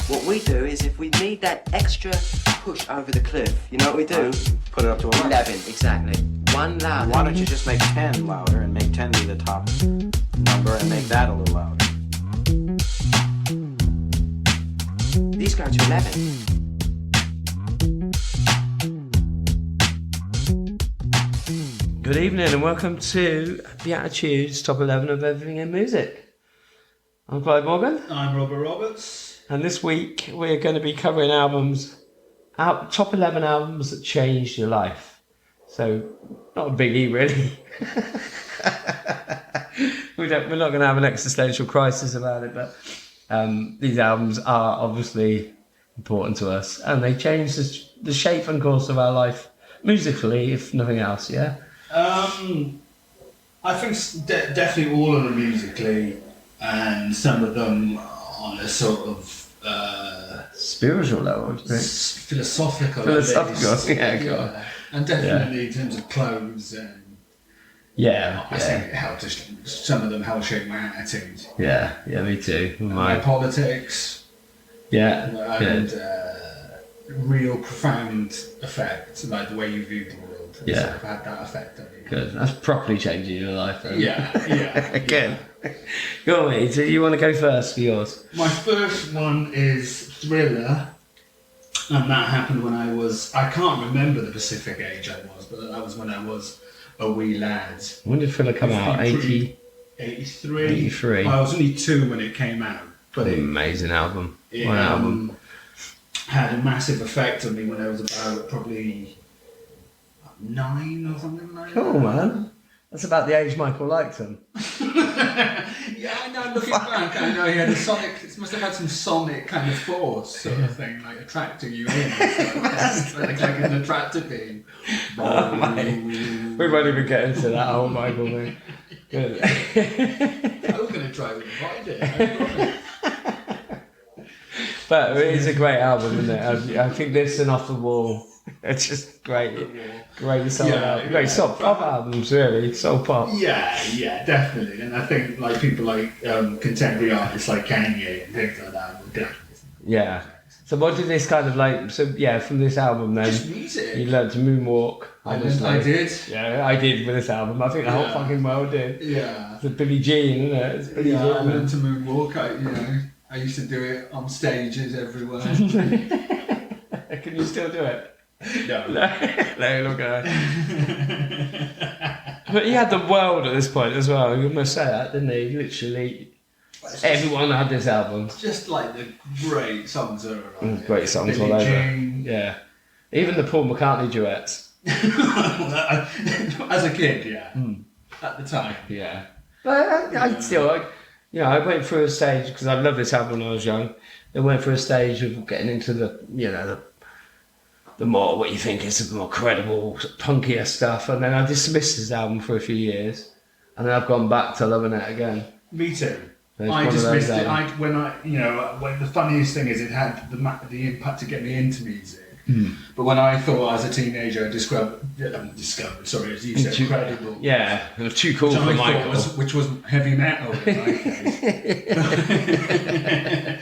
What we do is if we need that extra push over the cliff, you know what we do? Put it up to 11. 11, exactly. One louder. Why don't you just make 10 louder and make 10 be the top number and make that a little louder? These go to 11. Good evening and welcome to Beatitudes, top 11 of everything in music. I'm Clive Morgan. I'm Robert Roberts. And this week we're going to be covering top 11 albums that changed your life. So, not a biggie really. We're not going to have an existential crisis about it, but these albums are obviously important to us and they changed the shape and course of our life musically, if nothing else, yeah? I think definitely all of them musically, and some of them on a sort of spiritual level, philosophical, yeah, and definitely in terms of clothes and I think it helped some of them helped shape my attitude. Yeah, me too. My politics, and real profound effect, like the way you viewed the world. Sort of had that effect on you. Good. That's properly changing your life. Then. Yeah. Good. Go on, mate. So you want to go first for yours? My first one is Thriller, and that happened when I can't remember the specific age I was, but that was when I was a wee lad. When did Thriller come out? 83? 83. I was only 2 when it came out. But amazing album. It had a massive effect on me when I was about probably 9 or something like that. Cool, man. That's about the age Michael liked him. Yeah, I know, looking back, I know he had it must have had some sonic kind of force sort of thing, like attracting you in. Like an attractor beam. We won't even get into that whole Michael thing. Good. I was going to try to avoid it, I promise. But it is a great album, isn't it? I think this and Off the Wall, it's just great soul pop albums, really, soul pop. Yeah, definitely. And I think like people like contemporary artists like Kanye and things like that will definitely. Yeah. So what did this kind of like? So yeah, from this album then, just music. You learned to moonwalk. Obviously. I did. Yeah, I did with this album. I think the whole fucking world did. Yeah. It's Billie Jean, isn't it? It's Billie Jean. I learned to moonwalk. I used to do it on stages everywhere. Can you still do it? No, look at that. But he had the world at this point as well. You must say that, didn't he? Literally, everyone had this album. Just like the great songs that are on it. Great songs all over. Yeah, even the Paul McCartney duets. As a kid, at the time, But I still. I went through a stage, because I loved this album when I was young. I went through a stage of getting into the more, what you think is the more credible, punkier stuff. And then I dismissed this album for a few years. And then I've gone back to loving it again. Me too. I dismissed it. When the funniest thing is it had the impact to get me into music. But when I thought as a teenager, as you said, credible. Yeah, it was too cool for Michael. Which was heavy metal in my case.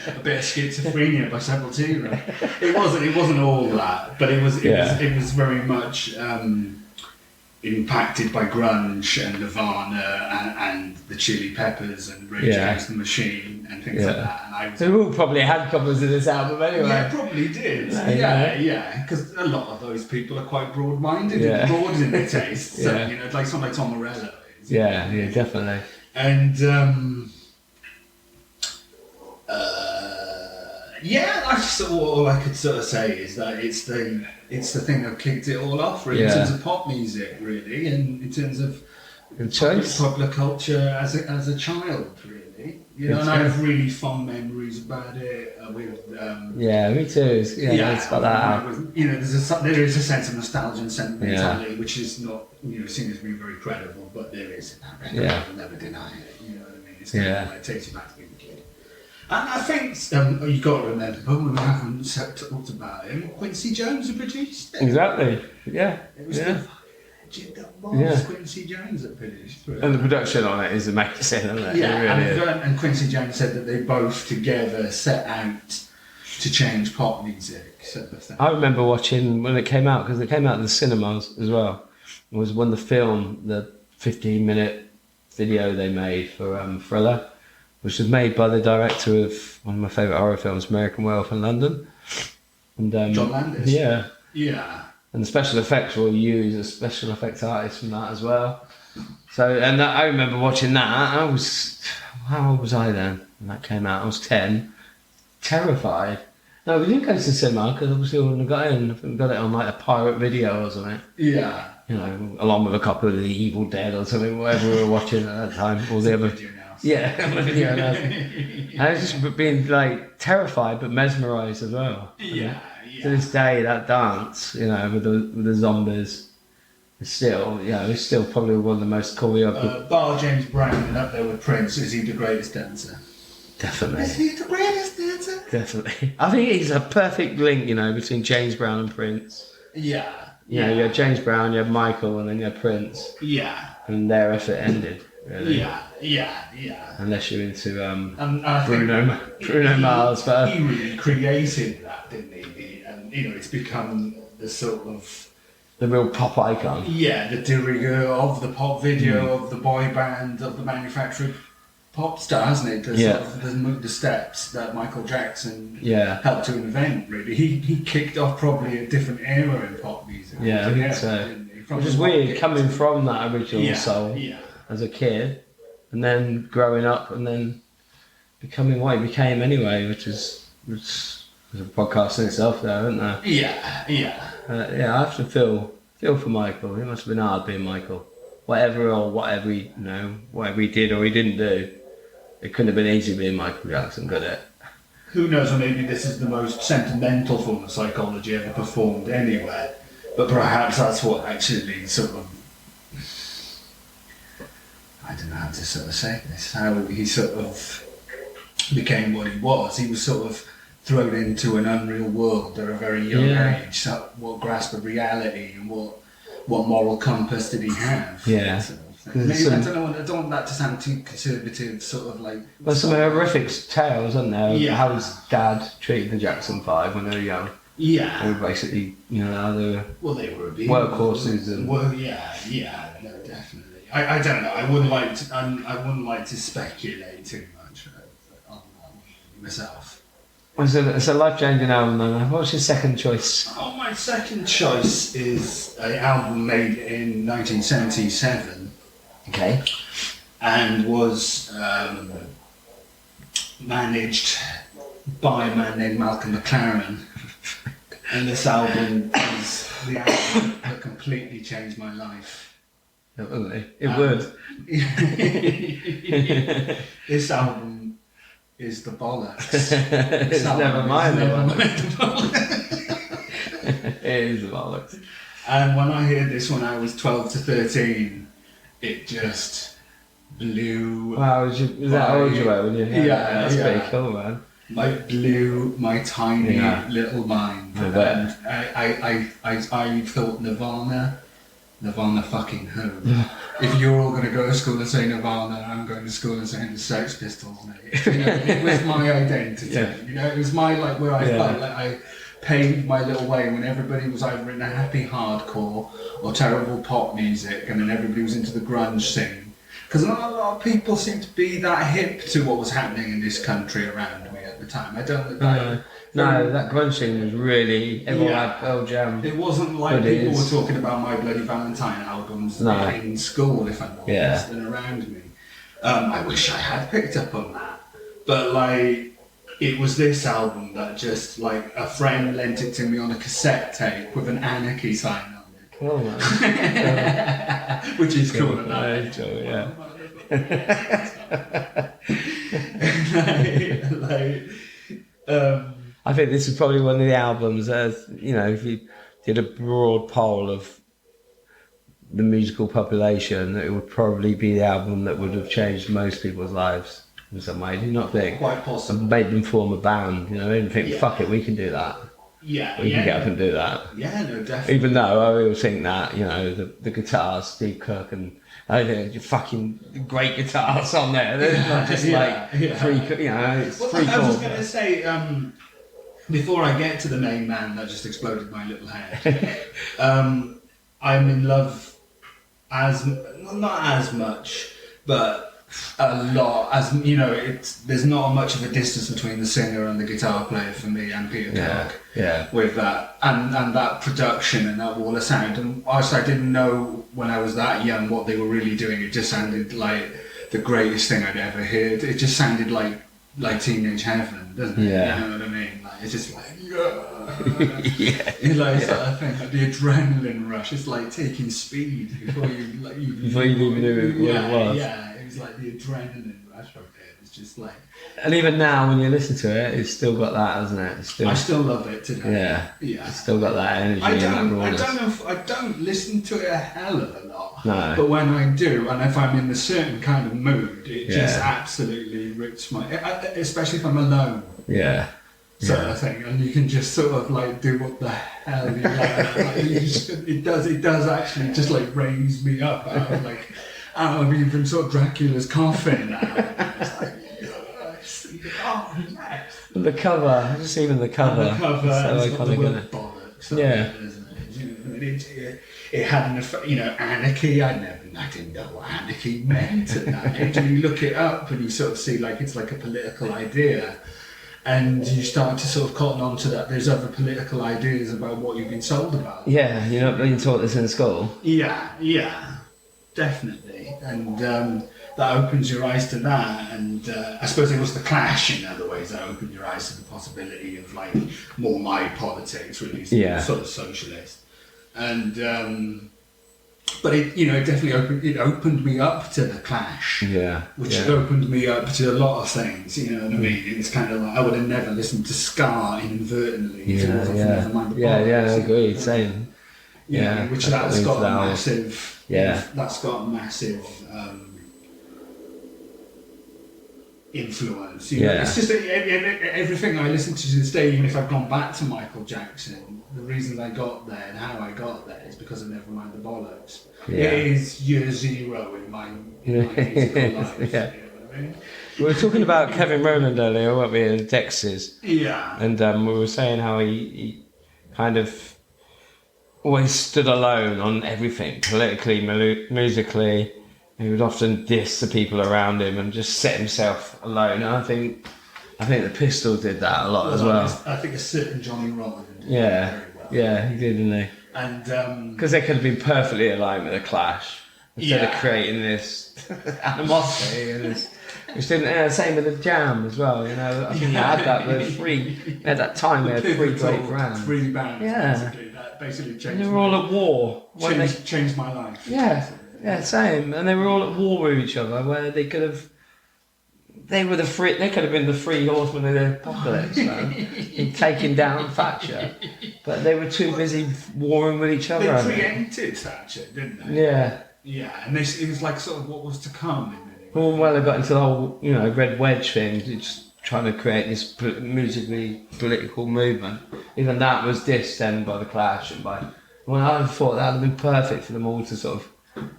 A bit of schizophrenia by Sepultura. It wasn't all that, but it was very much impacted by grunge and Nirvana and the Chili Peppers and Rage Against the Machine and things like that. And so we all probably had covers of this album anyway. Yeah, probably did. Because a lot of those people are quite broad-minded and broad in their tastes. So, like someone like Tom Morello is. Yeah, definitely. And that's all I could sort of say is that it's the thing that kicked it all off, really, in terms of pop music, really, and in terms of popular culture as a child, really. And I have really fond memories about it. Me too. It's got that. There is a sense of nostalgia and sentimentality, which is not seen as being very credible, but there is. I'll never deny it. You know what I mean? It's kind of like it takes you back to being a kid. And I think you've got to remember, when we haven't talked about him, Quincy Jones who produced it. Exactly. Yeah. It was the legend that was Quincy Jones that produced it. And the production on it is amazing, isn't it? Yeah, and Quincy Jones said that they both together set out to change pop music sort of thing. I remember watching when it came out, because it came out in the cinemas as well. It was when the 15-minute video they made for Thriller, which was made by the director of one of my favourite horror films, American Werewolf in London. And John Landis. Yeah. Yeah. And the special effects were used as special effects artists from that as well. So, and I remember watching that. How old was I then when that came out? I was 10. Terrified. No, we didn't go to the cinema because obviously we wouldn't have got in. I think we got it on like a pirate video or something. Yeah. You know, along with a copy of The Evil Dead or something, whatever we were watching at that time. All the other. Yeah, on the video now. And I was just being like terrified but mesmerised as well. Yeah. To this day, that dance, you know, with the zombies, is still, it's still probably one of the most choreographed. Bar James Brown and up there with Prince, is he the greatest dancer? Definitely. Is he the greatest dancer? Definitely. I think he's a perfect link, you know, between James Brown and Prince. Yeah. You know, you had James Brown, you had Michael, and then you had Prince. Yeah. And their effort ended, really. Yeah. Unless you're into Bruno Mars. But he really created that, didn't he? You know, it's become the sort of... the real pop icon. Yeah, the de rigueur of the pop video, of the boy band, of the manufactured pop star, hasn't it? Sort of the steps that Michael Jackson helped to invent, really. He kicked off probably a different era in pop music. Yeah, I think so. Which is weird, coming from that original soul as a kid, and then growing up, and then becoming what he became anyway, which is a podcast in itself, though, isn't there? Yeah. I have to feel for Michael. It must have been hard being Michael. Whatever he did or he didn't do, it couldn't have been easy being Michael Jackson, could it? Who knows, or maybe this is the most sentimental form of psychology ever performed anywhere, but perhaps that's what actually sort of... I don't know how to sort of say this, how he sort of became what he was. He was sort of thrown into an unreal world at a very young age. So what grasp of reality and what moral compass did he have? Yeah. Maybe, I don't want that to sound too conservative, sort of like... There's some horrific tales, isn't there? Yeah. How his dad treated the Jackson 5 when they were young. Yeah. They were basically, they were abused. workhorses and... Well, no, definitely. I don't know. I wouldn't like to speculate too much on myself. It's a life-changing album, then. What's your second choice? Oh, my second choice is an album made in 1977. Okay. And was managed by a man named Malcolm McLaren. And this album is the album that completely changed my life. Definitely. It would. This album is the bollocks. It's never mind the bollocks. It is the bollocks. And when I heard this when I was 12 to 13, it just blew... Wow, was that how old you were when you heard that? That's pretty cool, man. It blew my tiny little mind. I bet. And I thought Nirvana fucking who? If you're all going to go to school and say Nirvana, I'm going to school and saying the Sex Pistols, mate. It was my identity. It was my, where I felt like I paved my little way when everybody was either in a happy hardcore or terrible pop music, and then everybody was into the grunge scene. Because not a lot of people seemed to be that hip to what was happening in this country around me at the time. I don't know. No, that grunge scene was really... Everyone had Pearl Jam. It wasn't like people were talking about My Bloody Valentine albums in school, if I'm honest, and around me. I wish I had picked up on that. But, it was this album that just, a friend lent it to me on a cassette tape with an Anarchy sign on it. Cool, man. Which is cool. I think this is probably one of the albums that, if you did a broad poll of the musical population, it would probably be the album that would have changed most people's lives in some way. Do you not think? Quite possible. And made them form a band, they didn't think, fuck it, we can do that. Yeah. We can get up and do that. Yeah, no, definitely. Even though I always think that, the guitars, Steve Cook, and I think fucking great guitars on there. They're not just three, it's three chords. I was going to say, before I get to the main man that just exploded my little head, I'm in love not as much, but a lot. As you know, there's not much of a distance between the singer and the guitar player for me and Peter Clark. Yeah. With that and that production and that wall of sound, and whilst I didn't know when I was that young what they were really doing, it just sounded like the greatest thing I'd ever heard. It just sounded like teenage heaven, doesn't it? Yeah. You know what I mean? Like, it's just like It's like that thing, like the adrenaline rush. It's like taking speed before you Before you even knew what it was. Yeah, it was like the adrenaline rush of it. It's just like. And even now, when you listen to it, it's still got that, hasn't it? I still love it today. Yeah. It's still got that energy I and that don't rawness. know. I don't listen to it a hell of a lot. No. But when I do, and if I'm in a certain kind of mood, it just Yeah. absolutely rips especially if I'm alone. Yeah. Sort of thing, and you can just sort of like do what the hell you like. It does actually just like raise me up out of even sort of Dracula's coffin now. It's like, yes. Oh, yes. The cover, just even the cover. And the cover, so it's got the word bollocks. Yeah. Isn't it? You know, it had an effect, anarchy. I didn't know what anarchy meant at that age. And you look it up and you sort of see like it's like a political idea. And you start to sort of cotton on to that. There's other political ideas about what you've been sold about. Yeah, you're not being taught this in school. Yeah, definitely. And that opens your eyes to that. And I suppose it was the Clash in other ways that opened your eyes to the possibility of like more my politics, really, sort of socialist. And but it definitely opened me up to the Clash. Yeah. Which opened me up to a lot of things, you know what I mean? It's kind of like I would have never listened to ska inadvertently if it wasn't for Nevermind the Bollocks. I agree, same. Yeah, which that's got a massive. Yeah. That's got a massive influence. You know? It's just everything I listen to this day, even if I've gone back to Michael Jackson, the reason I got there and how I got there is because of Nevermind the Bollocks. Yeah. It is year zero in my musical life. Yeah. You know what I mean? We were talking about Kevin Rowland earlier, weren't we, in Dexys? Yeah. And we were saying how he kind of always stood alone on everything, politically, musically. He would often diss the people around him and just set himself alone. And I think the Pistols did that a lot as well. I think a certain Johnny Rotten did Yeah, very well. yeah, he did, didn't he? And because they could have been perfectly aligned with the Clash instead of creating this animosity and this. Which didn't. Same with the Jam as well. You know, I think they had that. At that time, they had three great brands. Three bands. Yeah. Basically changed. And they were all at war. Changed my life. Yeah, same. And they were all at war with each other, where they could have. They were They could have been the three horsemen of the apocalypse, man, taking down Thatcher. But they were too busy warring with each other. They preempted Thatcher, didn't they? Yeah. Yeah, and it was like sort of what was to come. Well, they got into the whole, Red Wedge thing, just trying to create this musically political movement. Even that was dissed then by the Clash and by. Well, I thought that would have been perfect for them all to sort of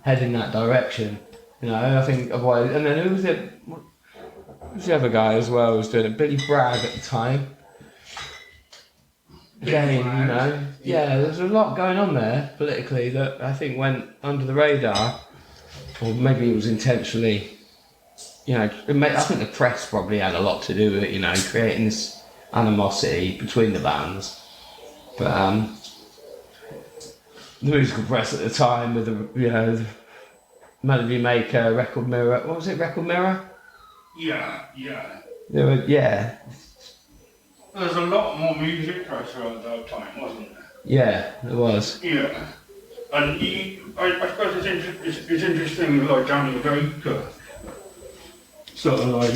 head in that direction. I think otherwise. And then who's the other guy as well who was doing it? Billy Bragg at the time. Again, there's a lot going on there politically that I think went under the radar, or maybe it was intentionally. I think the press probably had a lot to do with it, creating this animosity between the bands. But the musical press at the time with the Melody Maker, Record Mirror, what was it, Record Mirror? Yeah. There was a lot more music press around that time, wasn't there? Yeah, there was. Yeah. And I suppose it's interesting, like Johnny Baker. Sort of like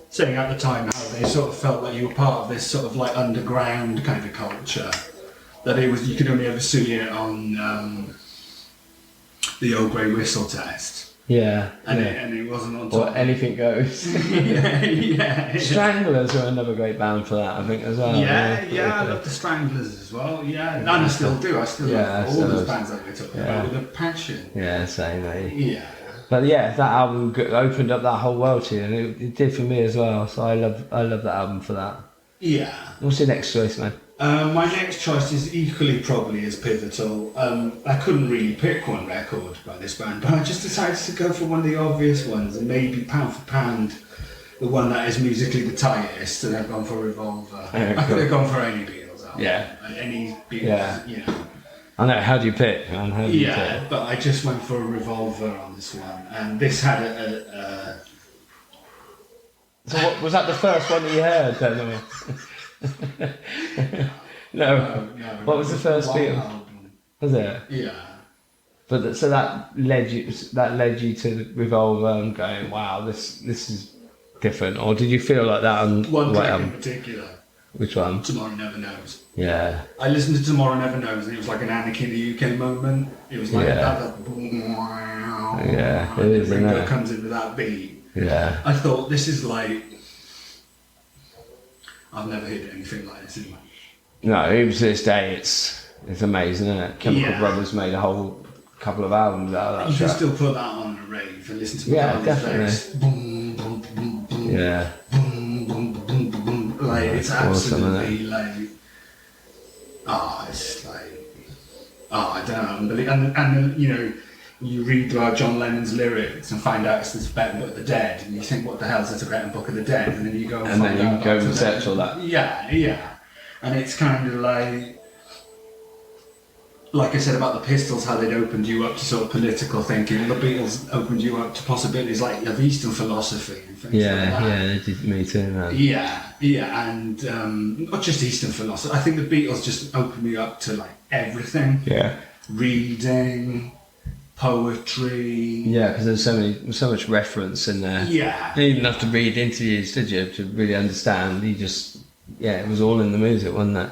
saying at the time how they sort of felt like you were part of this sort of like underground kind of culture, that you could only ever see it on the Old Grey Whistle test. Yeah. And it wasn't on top. Or Anything Goes. yeah. Stranglers are another great band for that, I think, as well. Yeah, I love the Stranglers as well. Yeah, and I still do. I still love all those bands that we're talking about with a passion. Yeah, same, mate. Yeah. But yeah, that album opened up that whole world to you, and it did for me as well. So I love that album for that. Yeah. What's your next choice, man? My next choice is equally probably as pivotal. I couldn't really pick one record by this band, but I just decided to go for one of the obvious ones, and maybe pound for pound, the one that is musically the tightest, and I've gone for Revolver. Yeah, I could have gone for any Beatles album. Yeah. Any Beatles, Yeah. you know. I know. How do you pick, man? How do you Yeah, pick? but I just went for a Revolver on this one, and this had a So what, was that the first one that you heard then? No. What was the first Beatles? album. Was it? Yeah. But so that led you to Revolver and going, wow, this is different, or did you feel like that on One the track album? in particular, Which one? Tomorrow Never Knows. Yeah. I listened to Tomorrow Never Knows, and it was like an Anarchy in the UK moment. It was like Yeah. that boom, wow. Yeah, it and is, the isn't ringo it? comes in with that beat. Yeah. I thought, this is like, I've never heard anything like this in my. No, even to this day, it's amazing, isn't it? Chemical Yeah. Brothers made a whole couple of albums out of that You can track. still put that on a rave and listen to Yeah, it. definitely. Boom, boom, boom, boom. Yeah. Boom, boom, boom, boom, boom. Like, it's That's awesome, absolutely like, it's like, I don't know. And you know, you read throughout John Lennon's lyrics and find out it's the Tibetan Book of the Dead, and you think, what the hell's the Tibetan Book of the Dead? And then you go And then find you out go about and search all that. Yeah, yeah. And it's kind of like I said about the Pistols, how they'd opened you up to sort of political thinking. The Beatles opened you up to possibilities like of Eastern philosophy and things like that. Yeah, they did me too, man. Yeah, and not just Eastern philosophy. I think the Beatles just opened me up to like everything. Yeah. Reading, poetry. Yeah, because there's so much reference in there. Yeah. You didn't have to read interviews, did you, to really understand? It was all in the music, wasn't it?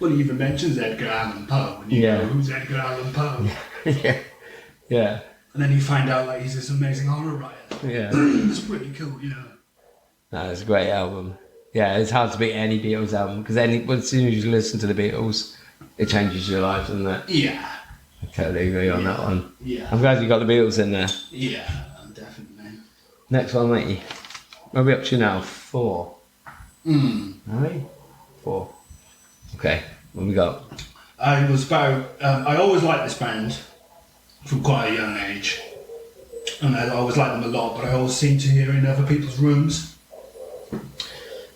Well, he even mentions Edgar Allan Poe, and you Yeah. go, who's Edgar Allan Poe? Yeah. Yeah. And then you find out like he's this amazing horror writer. Yeah. It's pretty cool, you know. No, it's a great album. Yeah, it's hard to beat any Beatles album because as soon as you listen to the Beatles, it changes your life, doesn't it? Yeah. I totally agree on that one. Yeah. I'm glad you got the Beatles in there. Yeah, definitely. Next one, matey. Where are we up to now? 4. Are we? 4. Okay, what we got? I always liked this band from quite a young age. And I always liked them a lot, but I always seem to hear in other people's rooms.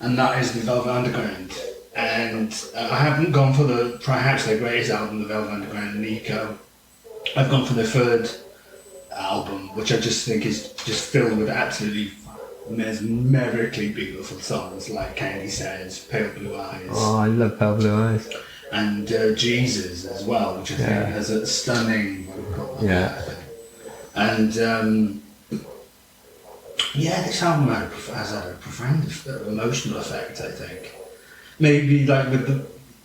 And that is the Velvet Underground. And I haven't gone for perhaps their greatest album, the Velvet Underground and Eco. I've gone for their third album, which I just think is just filled with absolutely mesmerically beautiful songs like Candy Says, Pale Blue Eyes. Oh, I love Pale Blue Eyes. And Jesus as well, which I think has a stunning vocal. Yeah. And this album has had a profound emotional effect, I think. Maybe like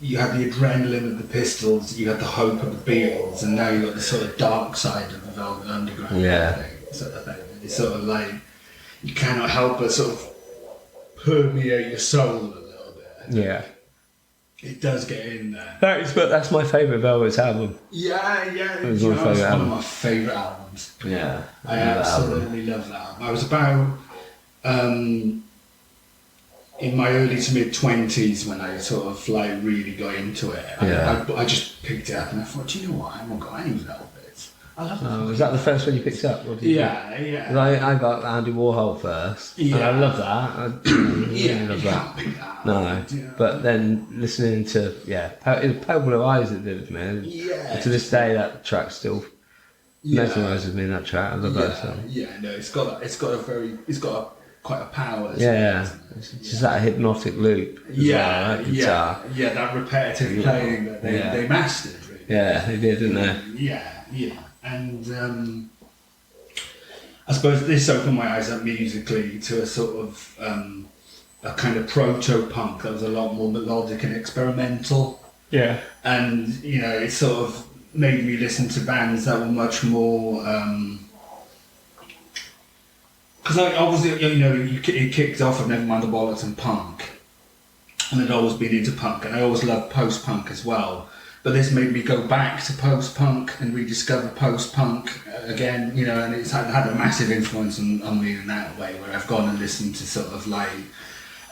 you had the adrenaline of the Pistols, you had the hope of the Beatles, and now you've got the sort of dark side of the Velvet Underground. Yeah. Sort of thing. It's sort of like, you cannot help but sort of permeate your soul a little bit. Yeah. It does get in there. That's my favourite Velvet album. Yeah. It was You my know, favourite it's one album. of my favourite albums. Yeah. I love that album. absolutely love that album. I was about in my early to mid 20s when I sort of like really got into it. Yeah. I just picked it up and I thought, do you know what? I haven't got any Velvets. I love it. Was that the first one you picked up? Or did you- Yeah. 'Cause I got Andy Warhol first, and I Yeah. love that. I really Yeah, love you that. can't beat that. No, Yeah. but then listening to it was Pale Blue Eyes that did it for me. Yeah. And to this day, that track still mesmerises me. That track, I love that song. No, it's got quite a power. to Yeah, it. it's just that hypnotic loop. as well, that guitar. That repetitive playing that they mastered. Really. Yeah, they did, didn't they? Yeah, and I suppose this opened my eyes up musically to a sort of a kind of proto-punk that was a lot more melodic and experimental. Yeah. And it sort of made me listen to bands that were much more. Because obviously, it kicked off with Nevermind the Bollocks and punk, and I'd always been into punk, and I always loved post-punk as well. But this made me go back to post-punk and rediscover post-punk again, you know, and it's had a massive influence on me in that way, where I've gone and listened to sort of like,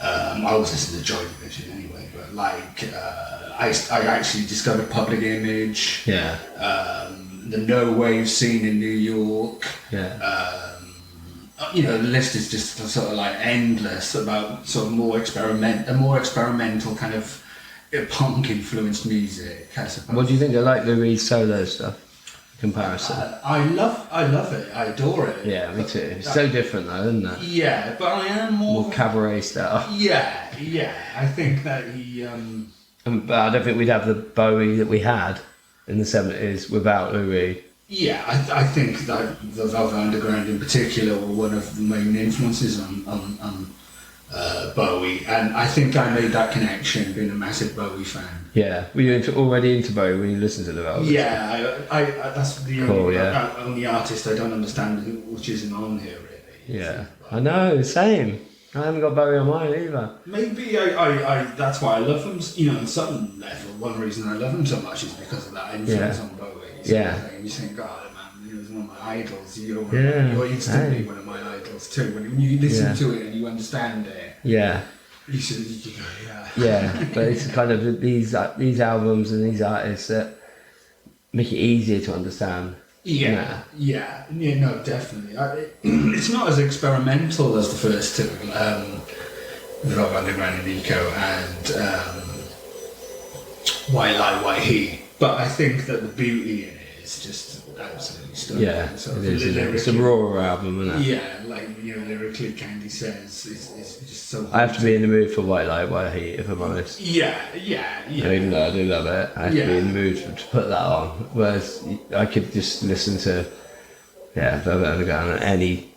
I always listen to Joy Division anyway, but like, I actually discovered Public Image, the No Wave scene in New York, you know, the list is just sort of like endless about sort of more experimental kind of punk influenced music, I suppose. What do you think of like Lou Reed's solo stuff? Comparison. I love it. I adore it. Yeah, me too. It's so different though, isn't it? Yeah, but I am more cabaret style. Yeah. I think that he. But I don't think we'd have the Bowie that we had in the 70s without Lou Reed. Yeah, I think that the Velvet Underground in particular were one of the main influences on Bowie, and I think I made that connection being a massive Bowie fan. Yeah, were you already into Bowie when you listened to the Velvet? Yeah, I that's the only artist I don't understand which isn't on here really. Yeah, I know, same. I haven't got Bowie on mine either. Maybe I that's why I love him, you know, on some level. One reason I love him so much is because of that influence on Bowie. You think, God, man, he was one of my idols. You're instantly one of my idols too. When you listen to it and you understand it, you go, but it's kind of these albums and these artists that make it easier to understand. No, definitely. It's not as experimental as the first two, Velvet Underground and Eco and White Lie, White Heat. But I think that the beauty in it is just absolutely stunning. Yeah, it is. It's a raw album, isn't it? Yeah, like, you know, lyrically, Candy Says is just so. I have to be in the mood for White Light, White Heat, if I'm honest. Yeah. Even though I do love it, I have to be in the mood to put that on. Whereas I could just listen to Velvet Underground at any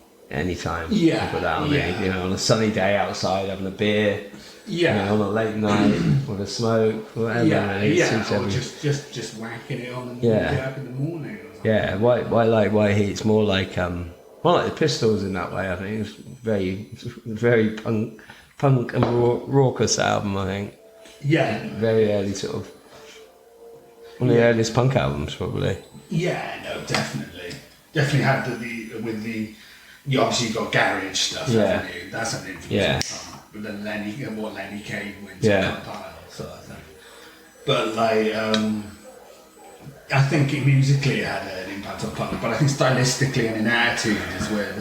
time. Yeah, put that on me. You know, on a sunny day outside, having a beer. Yeah. You know, on a late night with a smoke, whatever. Or just whacking it on and get up in the morning. Or something. Yeah, White Light, White Heat. It's more like the Pistols in that way. I think it's very punk and raucous album. I think. Yeah. Very early sort of. One of the earliest punk albums, probably. Yeah, no, definitely had you obviously got garage stuff. Haven't you? That's an influence. Yeah. But then Lenny came with compile sort of thing. But like, I think musically it had an impact on punk, but I think stylistically and in attitude is where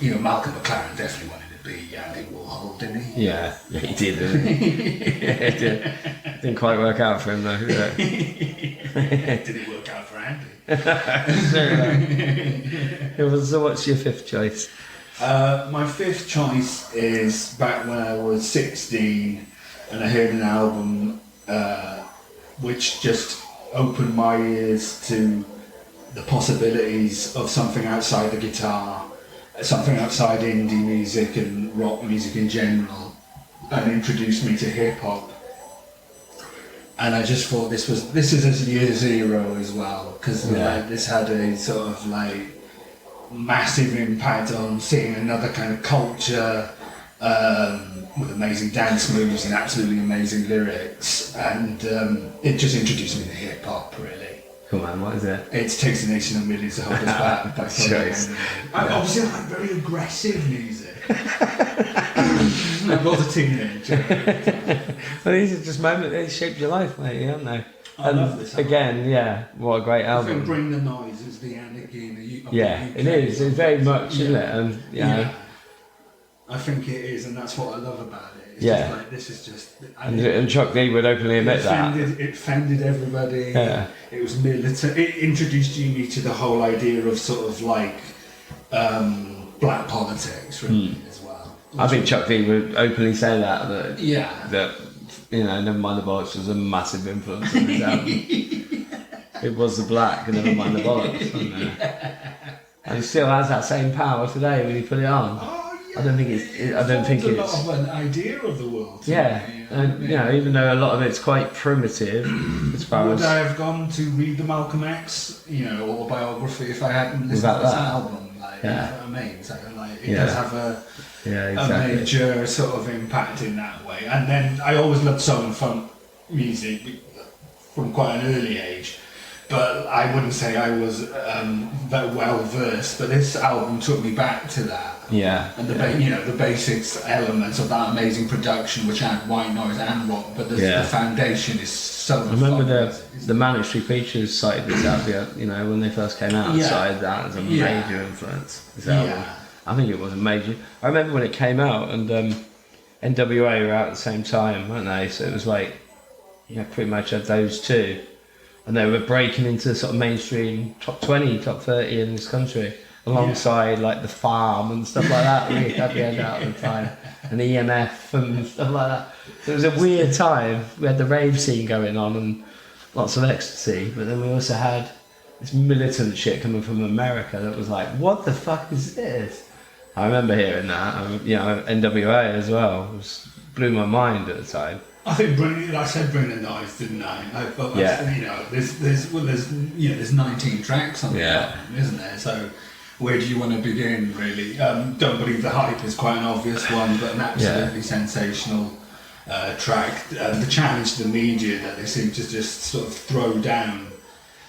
you know, Malcolm McLaren definitely wanted to be Andy Warhol, didn't he? Yeah, he did, didn't he? It did. Didn't quite work out for him though, did it? Did it work out for Andy? So what's your fifth choice? My fifth choice is back when I was 16 and I heard an album which just opened my ears to the possibilities of something outside the guitar, something outside indie music and rock music in general, and introduced me to hip hop. And I just thought this is year zero as well, because this had a sort of like massive impact on seeing another kind of culture with amazing dance moves and absolutely amazing lyrics, and it just introduced me to hip hop really. Come on, what is it? It's Takes a Nation of Millions to Hold Us Back. Obviously I like very aggressive music. I was a teenager. Well, these are just moments that shaped your life, mate, aren't they? I love this album. Again, what a great album. I think Bring the Noise is the anarchy in the UK. It is. It's very much, isn't it? And I think it is, and that's what I love about it. It's just like, this is just. And Chuck D would openly admit that. It offended everybody. Yeah. It was militant. It introduced me to the whole idea of sort of like black politics, really, as well. I think Chuck D would openly say that that you know, Never Mind the Bollocks was a massive influence on this album. It was the black and Never Mind the Bollocks, wasn't it? And it still has that same power today when you put it on. Oh, yeah. I don't think it's a lot of an idea of the world. And you know, even though a lot of it's quite primitive, as far would as I have gone to read the Malcolm X, you know, autobiography if I hadn't listened to this album? Like, you know what I mean? So like, it does have a major sort of impact in that way. And then I always loved soul and funk music from quite an early age, but I wouldn't say I was that well versed. But this album took me back to that. Yeah. And the basics elements of that amazing production, which had white noise and rock, but the foundation is so. I remember the Manic Street Preachers cited this album, you know, when they first came out, cited that as a major influence. This album. I think it was a major. I remember when it came out, and NWA were out at the same time, weren't they? So it was like, you know, pretty much had those two, and they were breaking into sort of mainstream top 20, top 30 in this country, alongside like The Farm and stuff like that. We had the end out at the time, and EMF and stuff like that. So it was a weird time. We had the rave scene going on and lots of ecstasy, but then we also had this militant shit coming from America that was like, what the fuck is this? I remember hearing that. You know, NWA as well. It blew my mind at the time. I think I said bring the noise, didn't I? I thought, you know, there's 19 tracks on the album, isn't there? So where do you want to begin, really? Don't Believe the Hype is quite an obvious one, but an absolutely sensational track. The challenge to the media that they seem to just sort of throw down.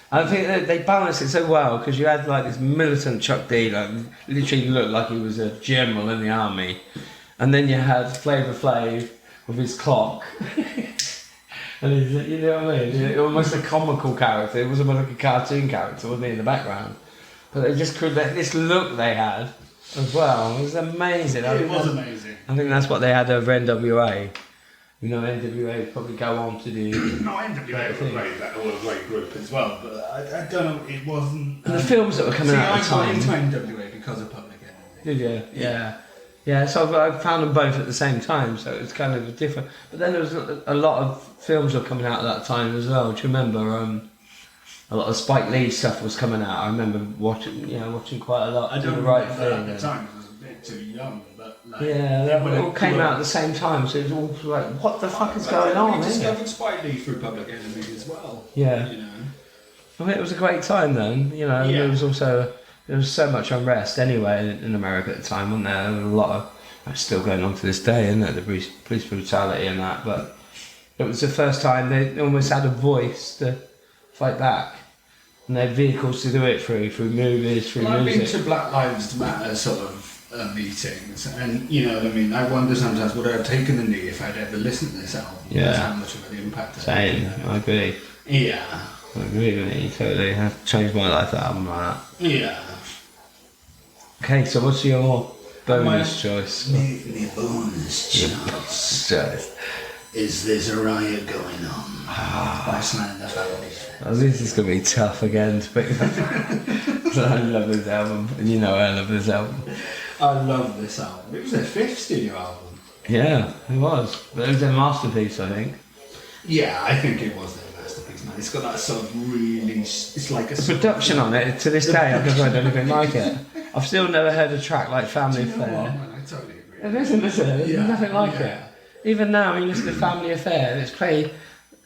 I think they balanced it so well, because you had like this militant Chuck D, like literally looked like he was a general in the army, and then you had Flavor Flav with his clock, and he's, you know what I mean? Almost a comical character. It was almost like a cartoon character, wasn't he, in the background? But they just could this look they had as well. It was amazing. It was amazing. I think that's what they had over NWA. You know, NWA would probably go on to do. No, NWA were a great group as well, but I don't know, it wasn't. And the films that were coming out at the time. I got into NWA because of Public Enemy. Did you? Yeah. Yeah, so I found them both at the same time, so it was kind of different. But then there was a lot of films were coming out at that time as well. Do you remember? A lot of Spike Lee stuff was coming out. I remember watching quite a lot. I don't Do the remember Right at Thing. the time. I was a bit too young, but like, they all came out at the same time, so it was all like, what the fuck is going on? We discovered Spike Lee through Public Enemy as well. Yeah. You know. I mean, it was a great time then. You know, there was so much unrest anyway in America at the time, wasn't there? There was a lot of, that's still going on to this day, isn't it? The police brutality and that. But it was the first time they almost had a voice to fight back, and they had vehicles to do it through movies, through music. I've been to Black Lives Matter sort of meetings, and you know what I mean. I wonder sometimes would I have taken the knee if I'd ever listened to this album? Yeah. How much of an impact. Same, I agree. Yeah. I agree with you totally. I've changed my life, that album like that. Yeah. Okay, so what's your bonus choice? My bonus choice is There's a Riot Going On by Slander Family. Oh, this is going to be tough again to pick up. I love this album, and you know I love this album. I love this album. It was their 5th studio album. Yeah, it was. But it was a masterpiece, I think. Yeah, I think it was their masterpiece, man. It's got that sort of really... It's like a... The production on it, to this day, I've never heard anything like it. I've still never heard a track like Family Affair. Man, I totally agree. It isn't, is it? There's nothing like it. Even now, when you listen to Family Affair, it's played...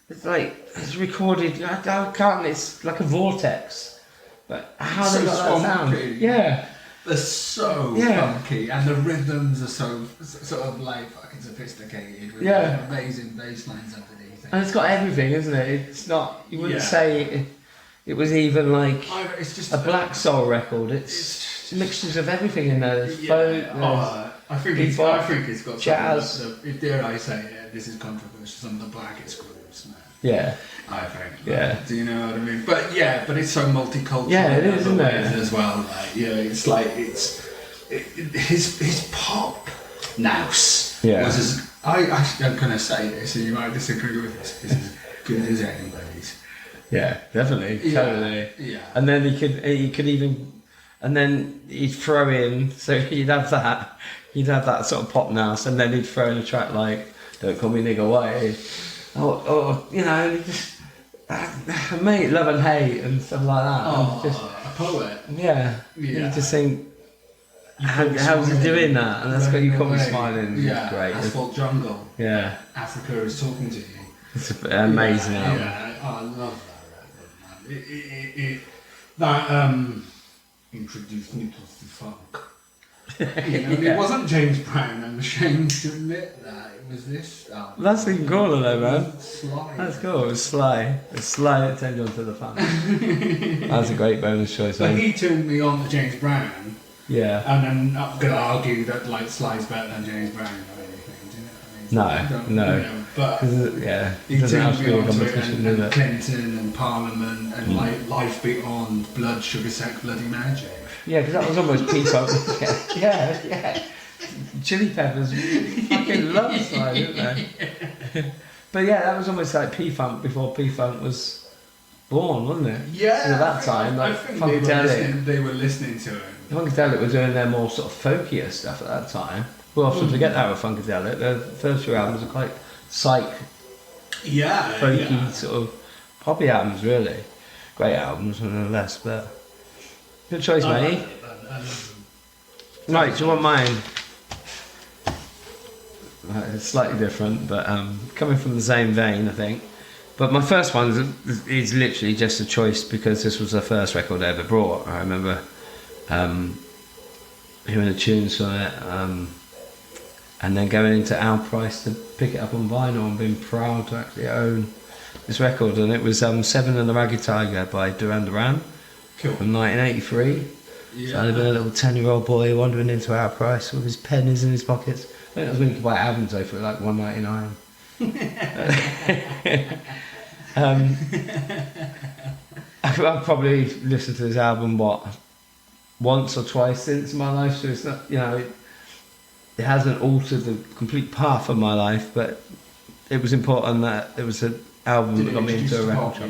It's like, it's recorded, I can't, it's like a vortex. But how so they got that sound? Yeah. They're so funky, and the rhythms are so sort of like fucking sophisticated with amazing bass lines underneath it. And it's got everything, isn't it? It's not, you wouldn't say it was even like it's just a black soul record. It's mixtures of everything in there. There's folk, I think it's got jazz. If dare I say it, this is controversial, some of the blackest groups, man. Yeah. I think. Yeah. Do you know what I mean? But but it's so multicultural. Yeah, it is, isn't it? As well. Like, it's like his pop nous was I'm gonna say this, and you might disagree with this. It's as good as anybody's. Yeah, definitely, totally. Yeah. And then he could even, and then he'd throw in. So he'd have that sort of pop nous, and then he'd throw in a track like "Don't Call Me Nigga Way," or you know, just mate, love and hate and stuff like that. Oh, just, a poet. Yeah. You just think, how's he doing that? And that's got you caught me smiling. Yeah, great. Asphalt Jungle. Yeah. Africa is talking to you. It's amazing album. Yeah, I love that record, man. That introduced me to the funk. It wasn't James Brown. I'm ashamed to admit that it was this album. That's even cooler though, man. Sly. That's cool. It was Sly. It's Sly that turned you onto the fun. That's a great bonus choice, But man. he turned me on to James Brown, Yeah. and then I'm gonna argue that like Sly's better than James Brown or anything. Do you know what I mean? No. You know, but 'Cause yeah, he it doesn't have turned to me be a on to it, competition, and does it? Clinton and Parliament and like Life Beyond, Blood, Sugar, Sex, Bloody Magic. Yeah, because that was almost P-Funk. yeah. Chili Peppers fucking love Sly, didn't they? But yeah, that was almost like P-Funk before P-Funk was born, wasn't it? Yeah. At that time, like I think Funkadelic. they were listening to it. Funkadelic were doing their more sort of folkier stuff at that time. We often forget that with Funkadelic. Their first few albums are quite psych, Yeah. folky, sort of poppy albums, really. Great albums, nonetheless, but good choice, mate. I love Right, do you want mine? Right, it's slightly different, but coming from the same vein, I think. But my first one is literally just a choice because this was the first record I ever brought. I remember hearing the tunes from it, and then going into our price to pick it up on vinyl and being proud to actually own this record. And it was Seven and the Ragged Tiger by Duran Duran Cool. from 1983. Yeah. So I'd have been a little 10-year-old boy wandering into our price with his pennies in his pockets. I think that was when you could buy albums though for like $1.99. I've probably listened to this album once or twice since my life, so it's not, it hasn't altered the complete path of my life, but it was important that it was an album that got me into a record shop.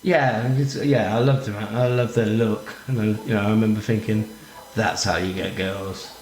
Yeah, I loved it. I loved their look, and I remember thinking, that's how you get girls.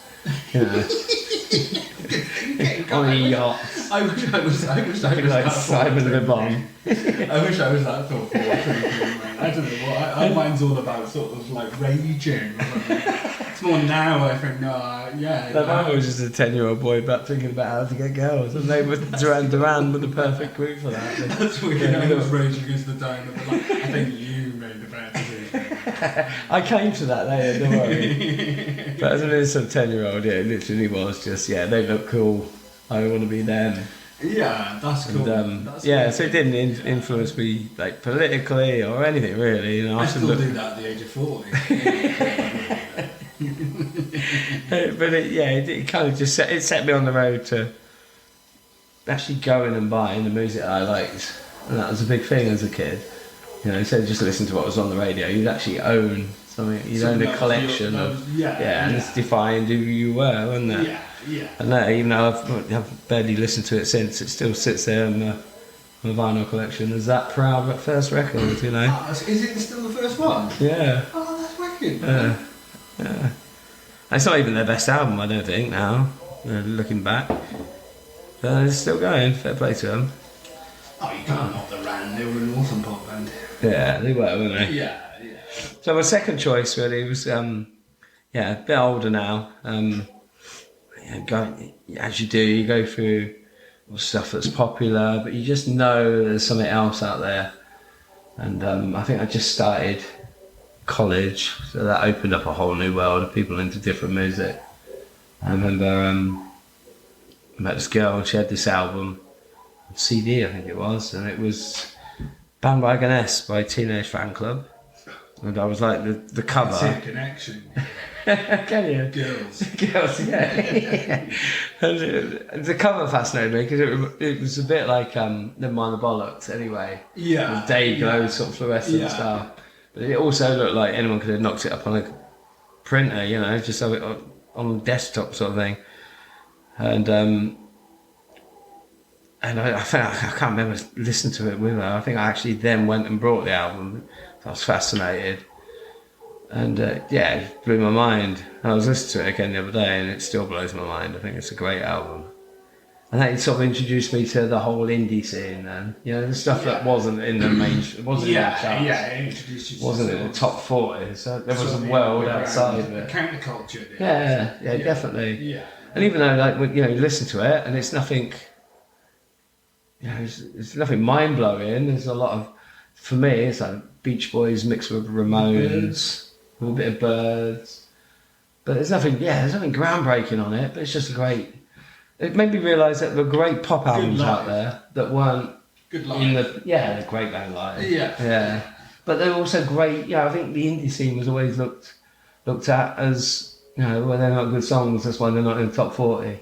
On a yacht. I wish I was Like that Simon Le Bon. I wish I was that thoughtful. Man. I don't know what. Mine's all about sort of like raging. It's more now. I think I was just a 10-year-old boy about thinking about how to get girls, and they were Duran Duran were the perfect group for that. That's weird. I was raging against the dynamo. I think you made the better decision. I came to that later, don't worry. But as an innocent 10-year-old, it literally was just, they look cool. I want to be them. Yeah, that's cool. And, that's so it didn't influence me like politically or anything really. I still do that at the age of 40. But it kind of just set me on the road to actually going and buying the music that I liked, and that was a big thing as a kid. Instead of just listening to what was on the radio, you'd actually own something. You'd own a collection and it's defined who you were, wasn't it? Yeah. And that, even though I've barely listened to it since, it still sits there on the vinyl collection as that proud first record, Is it still the first one? Yeah. Oh, that's wicked. Yeah. It's not even their best album, I don't think, now, looking back. But it's still going, fair play to them. Oh, you can't knock the Ran, they were an awesome pop band. Yeah, they were, weren't they? Yeah. So my second choice really was, a bit older now. As you do, you go through all stuff that's popular, but you just know there's something else out there. And I think I just started college, so that opened up a whole new world of people into different music. I remember I met this girl and she had this album, CD I think it was, and it was Bandwagon S by Teenage Fan Club. And I was like the cover. It's a connection. Can you? Girls, yeah. And the cover fascinated me because it was a bit like Never Mind the Bollocks anyway. Yeah. With day glow sort of fluorescent stuff. But it also looked like anyone could have knocked it up on a printer, just have it on the desktop sort of thing. And I can't remember listening to it with her. I think I actually then went and brought the album. I was fascinated. And it blew my mind. And I was listening to it again the other day and it still blows my mind. I think it's a great album. And that sort of introduced me to the whole indie scene then. The stuff that wasn't in the mainstream, wasn't in the charts. It introduced you to wasn't in the top 40. So there was a world outside of it. Counterculture. Yeah, definitely. Yeah. And even though you listen to it and it's nothing, it's nothing mind-blowing. There's a lot of, for me, it's like Beach Boys mixed with Ramones, with a bit of Birds, But there's nothing groundbreaking on it. But it's just it made me realise that there were great pop albums out there that weren't Good life. they're great band live. Yeah. But they're also great. I think the indie scene was always looked at as, well, they're not good songs. That's why they're not in the top 40.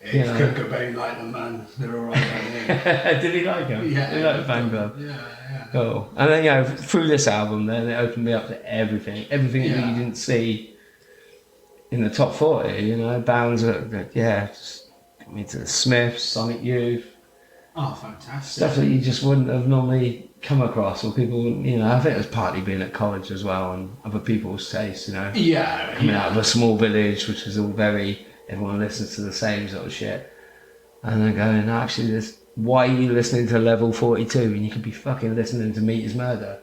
Yeah, Kurt Cobain liked them, man. They're alright, aren't they? Did he like them? Yeah. He liked the Fan Club. Yeah. Cool. And then, through this album, then it opened me up to everything that you didn't see in the top 40. Bands that just got me to the Smiths, Sonic Youth. Oh, fantastic. Stuff that you just wouldn't have normally come across, or people wouldn't, I think it was partly being at college as well, and other people's tastes, Yeah. Coming out of a small village, which is all everyone listens to the same sort of shit. And then going, actually, why are you listening to Level 42 when you could be fucking listening to Meat is Murder?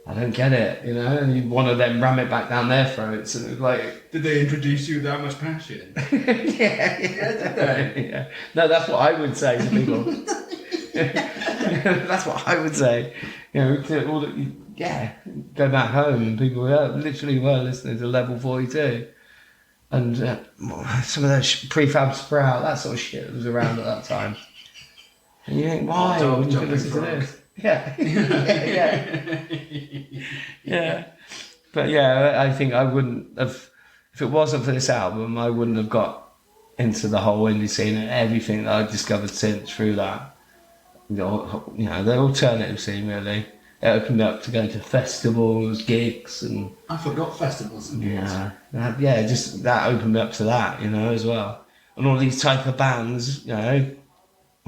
I don't get it, and you want to then ram it back down their throats, and it was like... Did they introduce you with that much passion? yeah, did they? Yeah. No, that's what I would say to people. That's what I would say. Go back home and people literally were listening to Level 42. And some of those prefab Sprout, that sort of shit that was around at that time. And you think, why wouldn't you listen to this? Yeah. Yeah. But I think I wouldn't have, if it wasn't for this album, I wouldn't have got into the whole indie scene and everything that I've discovered since through that. The alternative scene, really. It opened me up to go to festivals, gigs, and... I forgot festivals and gigs. Just that opened me up to that, as well. And all these type of bands, we're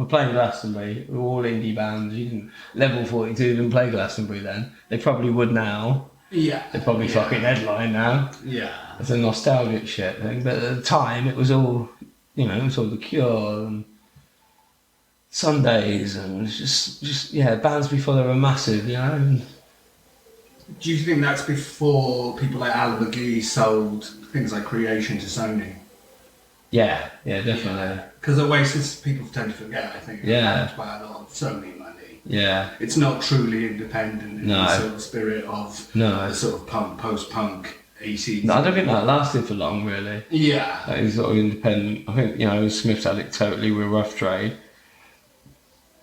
playing Glastonbury, we're all indie bands. You can Level 42 didn't play Glastonbury then. They probably would now. Yeah. They probably fucking headline now. Yeah. It's a nostalgic shit thing. But at the time, it was all, it was all The Cure and Sundays and just bands before they were massive, And do you think that's before people like Alan McGee sold things like Creation to Sony? Yeah, definitely. Because Oasis, people tend to forget, I think, backed by a lot of Sony money. Yeah. It's not truly independent in the sort of spirit of the sort of post-punk 80s. No, I don't think that lasted for long, really. Yeah. That is sort of independent. I think, Smiths had it totally with Rough Trade.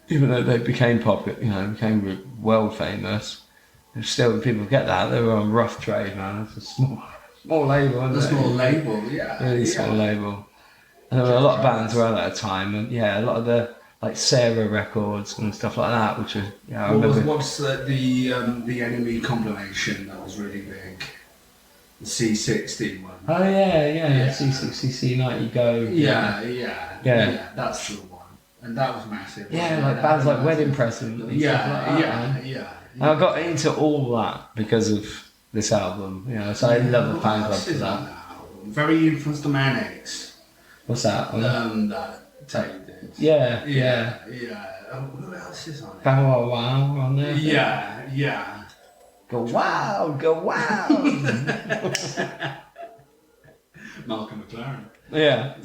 Even though they became popular, became world famous, still people get that. They were on Rough Trade, man. It's a small label, isn't it? A small label, yeah. Really small label. And there were a lot of bands around at that time, and a lot of the like Sarah records and stuff like that, which was I remember. What's the Enemy compilation that was really big? The C60 one. Oh yeah. C60, C90 Go. Yeah. That's the one. And that was massive. Yeah, like bands like Wedding Present. And stuff like that, And I got into all that because of this album. So I love the Fan Club for that. Very influenced the Manics. What's that? That tape did. Yeah. Who else is on it? Bow Wow on there. Yeah. Go wow. Malcolm McLaren. Yeah.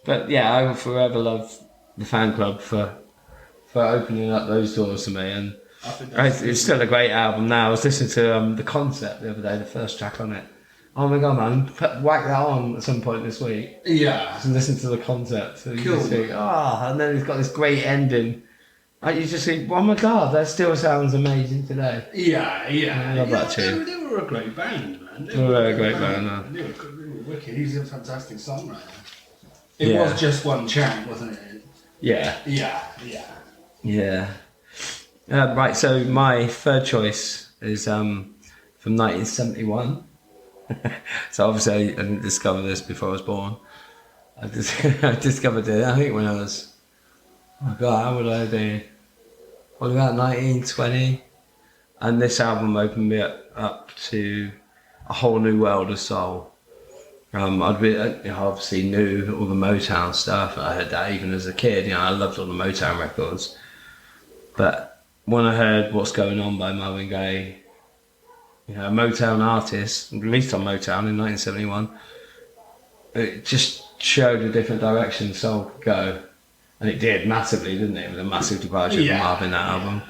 But I will forever love the Fan Club for opening up those doors to me, and it's still a great album now. I was listening to The Concept the other day, the first track on it. Oh my god, man, whack that on at some point this week. Yeah. Just listen to The Concept. So you cool. Just think, and then it's got this great ending. You just think, oh my god, that still sounds amazing today. Yeah. I love that tune. They were a great band, man. They were a great band, man. They were wicked. He's a fantastic songwriter. It was just one chant, wasn't it? Yeah. Yeah. Right, so my third choice is from 1971. So obviously I didn't discover this before I was born. I discovered it, I think when I was, how would I be? What about 19, 20? And this album opened me up to a whole new world of soul. I obviously knew all the Motown stuff. I heard that even as a kid. I loved all the Motown records. But when I heard What's Going On by Marvin Gaye, a Motown artist, released on Motown in 1971, it just showed a different direction soul could go. And it did massively, didn't it? It was a massive departure from Marvin, that album.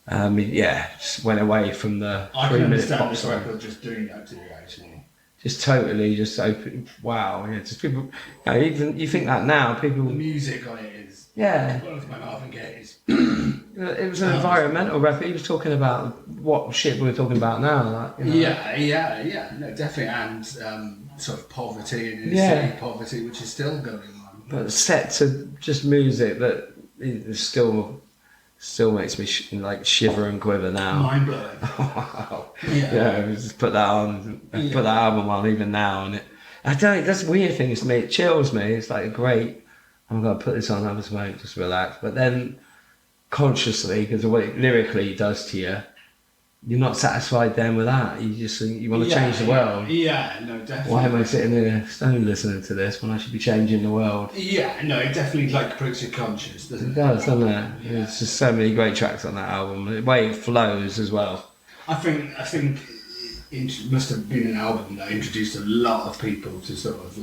Just went away from the I 3 can minute understand pop this song. record just doing that to you, actually. Just totally, just open. Wow, yeah. Just people. Even you think that now, The people. music on it is Yeah. one of my Marvin Gaye's. It was an environmental record. He was talking about what shit we're talking about now. Like, Yeah, no, definitely, and sort of poverty and inner city poverty, which is still going on. But set to just music that is still makes me shiver and quiver now. Mind blowing. Wow. Yeah. Just put that on, put that album on even now, and it does weird things to me. It chills me. It's like great. I'm gonna put this on, have a smoke, just relax. But then consciously, because of what it lyrically does to you, you're not satisfied then with that. You just think you want to change the world. Yeah, no, definitely. Why am I sitting here stone listening to this when I should be changing the world? Yeah, no, it definitely breaks your conscience, doesn't it? It does, doesn't it? Yeah. There's just so many great tracks on that album. The way it flows as well. I think it must have been an album that introduced a lot of people to sort of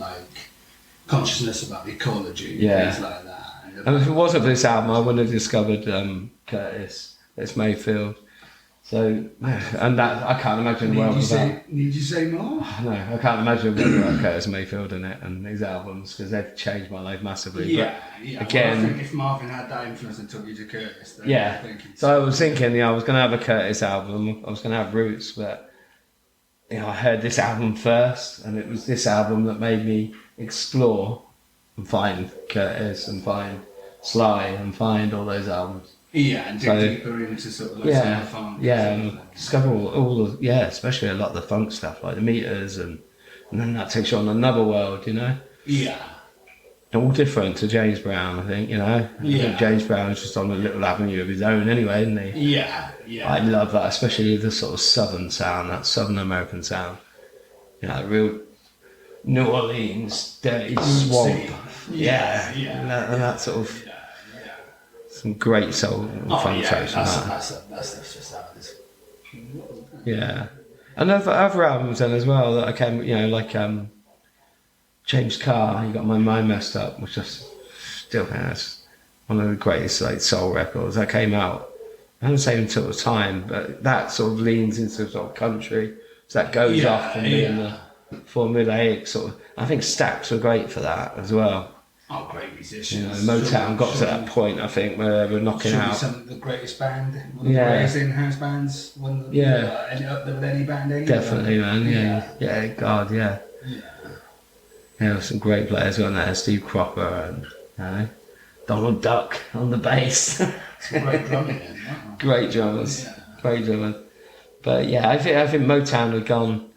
consciousness about ecology and things like that. And if it wasn't for this album, I wouldn't have discovered Curtis. It's Mayfield. So, and that I can't imagine a world without. Need you say more? No, I can't imagine a world without Curtis Mayfield in it and his albums, because they've changed my life massively. Yeah. Again, well, I think if Marvin had that influence and took you to Curtis, then I think So I was thinking, I was going to have a Curtis album. I was going to have Roots, but I heard this album first, and it was this album that made me explore and find Curtis and find Sly and find all those albums. Yeah, and dig deeper into sort of some of the funk. And discover all the, especially a lot of the funk stuff, like the meters, and then that takes you on another world, Yeah. All different to James Brown, I think, I think James Brown's just on a little avenue of his own anyway, isn't he? Yeah. I love that, especially the sort of southern sound, that southern American sound. Real New Orleans, dirty swamp. Yeah. And that sort of some great soul and funk tracks. That's just how it is. Yeah. And other albums then as well that I came, James Carr, He Got My Mind Messed Up, which I still think that's one of the greatest soul records that came out. I haven't seen sort of time, but that sort of leans into sort of country. So that goes off from being the formulaic sort of. I think Stax were great for that as well. Oh, great musicians. Motown got to that point, I think, where they were knocking out. Some of the greatest band, one of the greatest in-house bands. Up there with any band anyway. Definitely, man. Yeah. God, yeah. Yeah, some great players on there. Steve Cropper and Donald Duck on the bass. Some great drumming. Great drummers. Great drummers. But I think Motown had gone.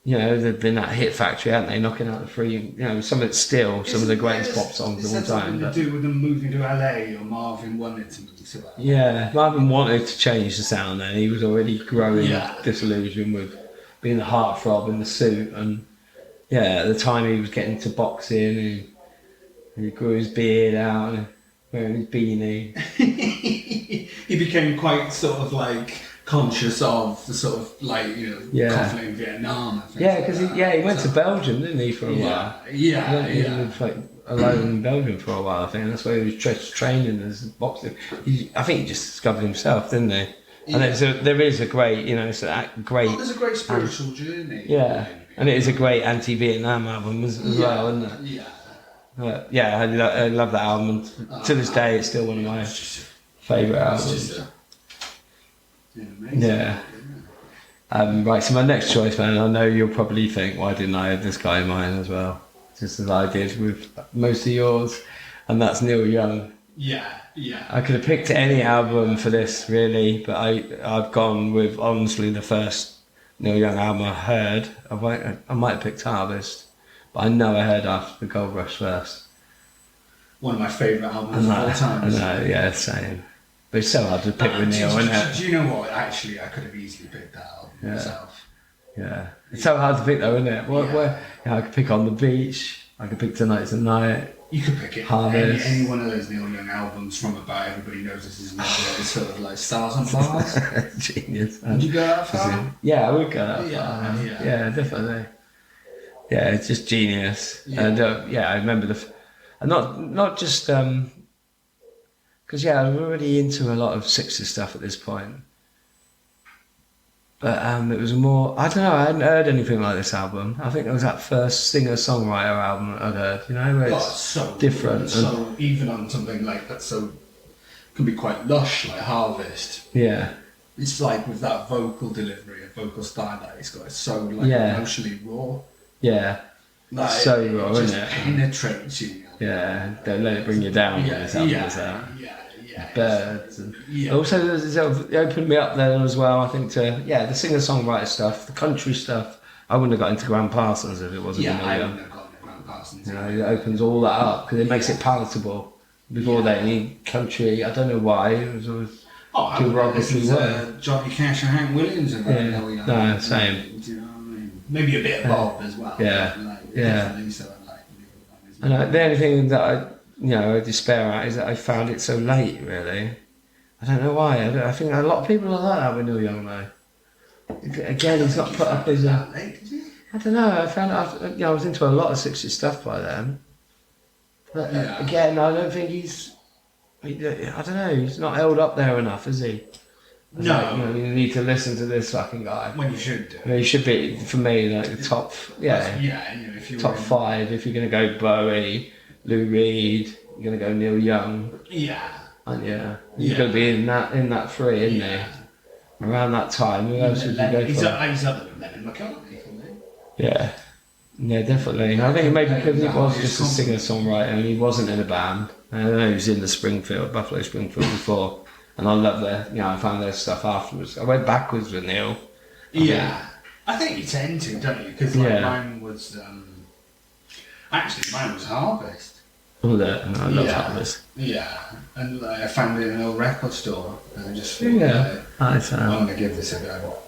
They've been that hit factory, haven't they? Knocking out the free. Some of it's still some of the greatest pop songs of all time. Something to do with them moving to LA, or Marvin wanted to move to LA. Yeah, Marvin wanted to change the sound. Then he was already growing disillusion with being the heartthrob in the suit, and at the time he was getting into boxing, and he grew his beard out, and wearing his beanie. He became quite sort of conscious of the sort of conflict in Vietnam. Because he went to Belgium, didn't he, for a while? He lived alone in Belgium for a while, I think, and that's where he was training as boxing. I think he just discovered himself, didn't he? And there is a great, it's a great. There's a great spiritual journey. Yeah, and it is a great anti-Vietnam album as well, isn't it? Yeah. I love that album. And to this day, it's still one of my favourite albums. Right, so my next choice, man, I know you'll probably think, why didn't I have this guy in mind as well? Just as I did with most of yours, and that's Neil Young. Yeah. I could have picked any album for this, really, but I've gone with, honestly, the first Neil Young album I heard. I might have picked Harvest, but I know I heard After the Gold Rush first. One of my favourite albums of all time. I know, same. But it's so hard to pick with Neil, isn't it? Do you know what? Actually, I could have easily picked that album myself. Yeah. It's so hard to pick though, isn't it? I could pick On the Beach, I could pick Tonight's the Night. You could pick it. Harvest. Any one of those Neil Young albums from about Everybody Knows This Is Not It. It's sort of Stars and Bars. Genius. Would you go that far? Yeah, I would go that far. Yeah, definitely. Yeah, it's just genius. And I remember not just Because I was already into a lot of 60s stuff at this point. But it was more, I don't know, I hadn't heard anything like this album. I think it was that first singer-songwriter album that I'd heard, where it's so different. So even on something like that, so can be quite lush, like Harvest. Yeah. It's like with that vocal delivery, a vocal style that it's got, it's so like emotionally raw. Yeah. Like, so raw, it isn't it? Penetrates you. Yeah, don't let it bring you down when this album is out. Birds and also it opened me up there as well, I think, to the singer-songwriter stuff, the country stuff. I wouldn't have got into Graham Parsons if it wasn't I wouldn't have got into Graham Parsons. It opens all that up because it makes it palatable. Before that, any country, I don't know why, it was always I would listen to Johnny Cash and Hank Williams and no, same. Do you know what I mean? Maybe a bit of Bob as well. And the only thing that I despair at is that I found it so late, really. I don't know why. I think a lot of people are like that with Neil Young, though. Again, he's not put up as a... I don't know, I found out, I was into a lot of 60s stuff by then. But again, I don't think I don't know, he's not held up there enough, is he? No. You need to listen to this fucking guy. When you should do. He should be, for me, like the top, if you top 5. If you're going to go Bowie, Lou Reed, you're going to go Neil Young. And he's going to be in that 3, isn't he? Around that time, who else would you go for? He's other than Lennon McCartney, for me. Yeah, definitely. I think maybe because he was just a singer-songwriter and he wasn't in a band. I know he was in the Buffalo Springfield before. And I love I found their stuff afterwards. I went backwards with Neil. I think you tend to, don't you? Because mine was, mine was Harvest. I love Harvest. Yeah, and I found it in an old record store, and I just thought, I'm going to give this a go.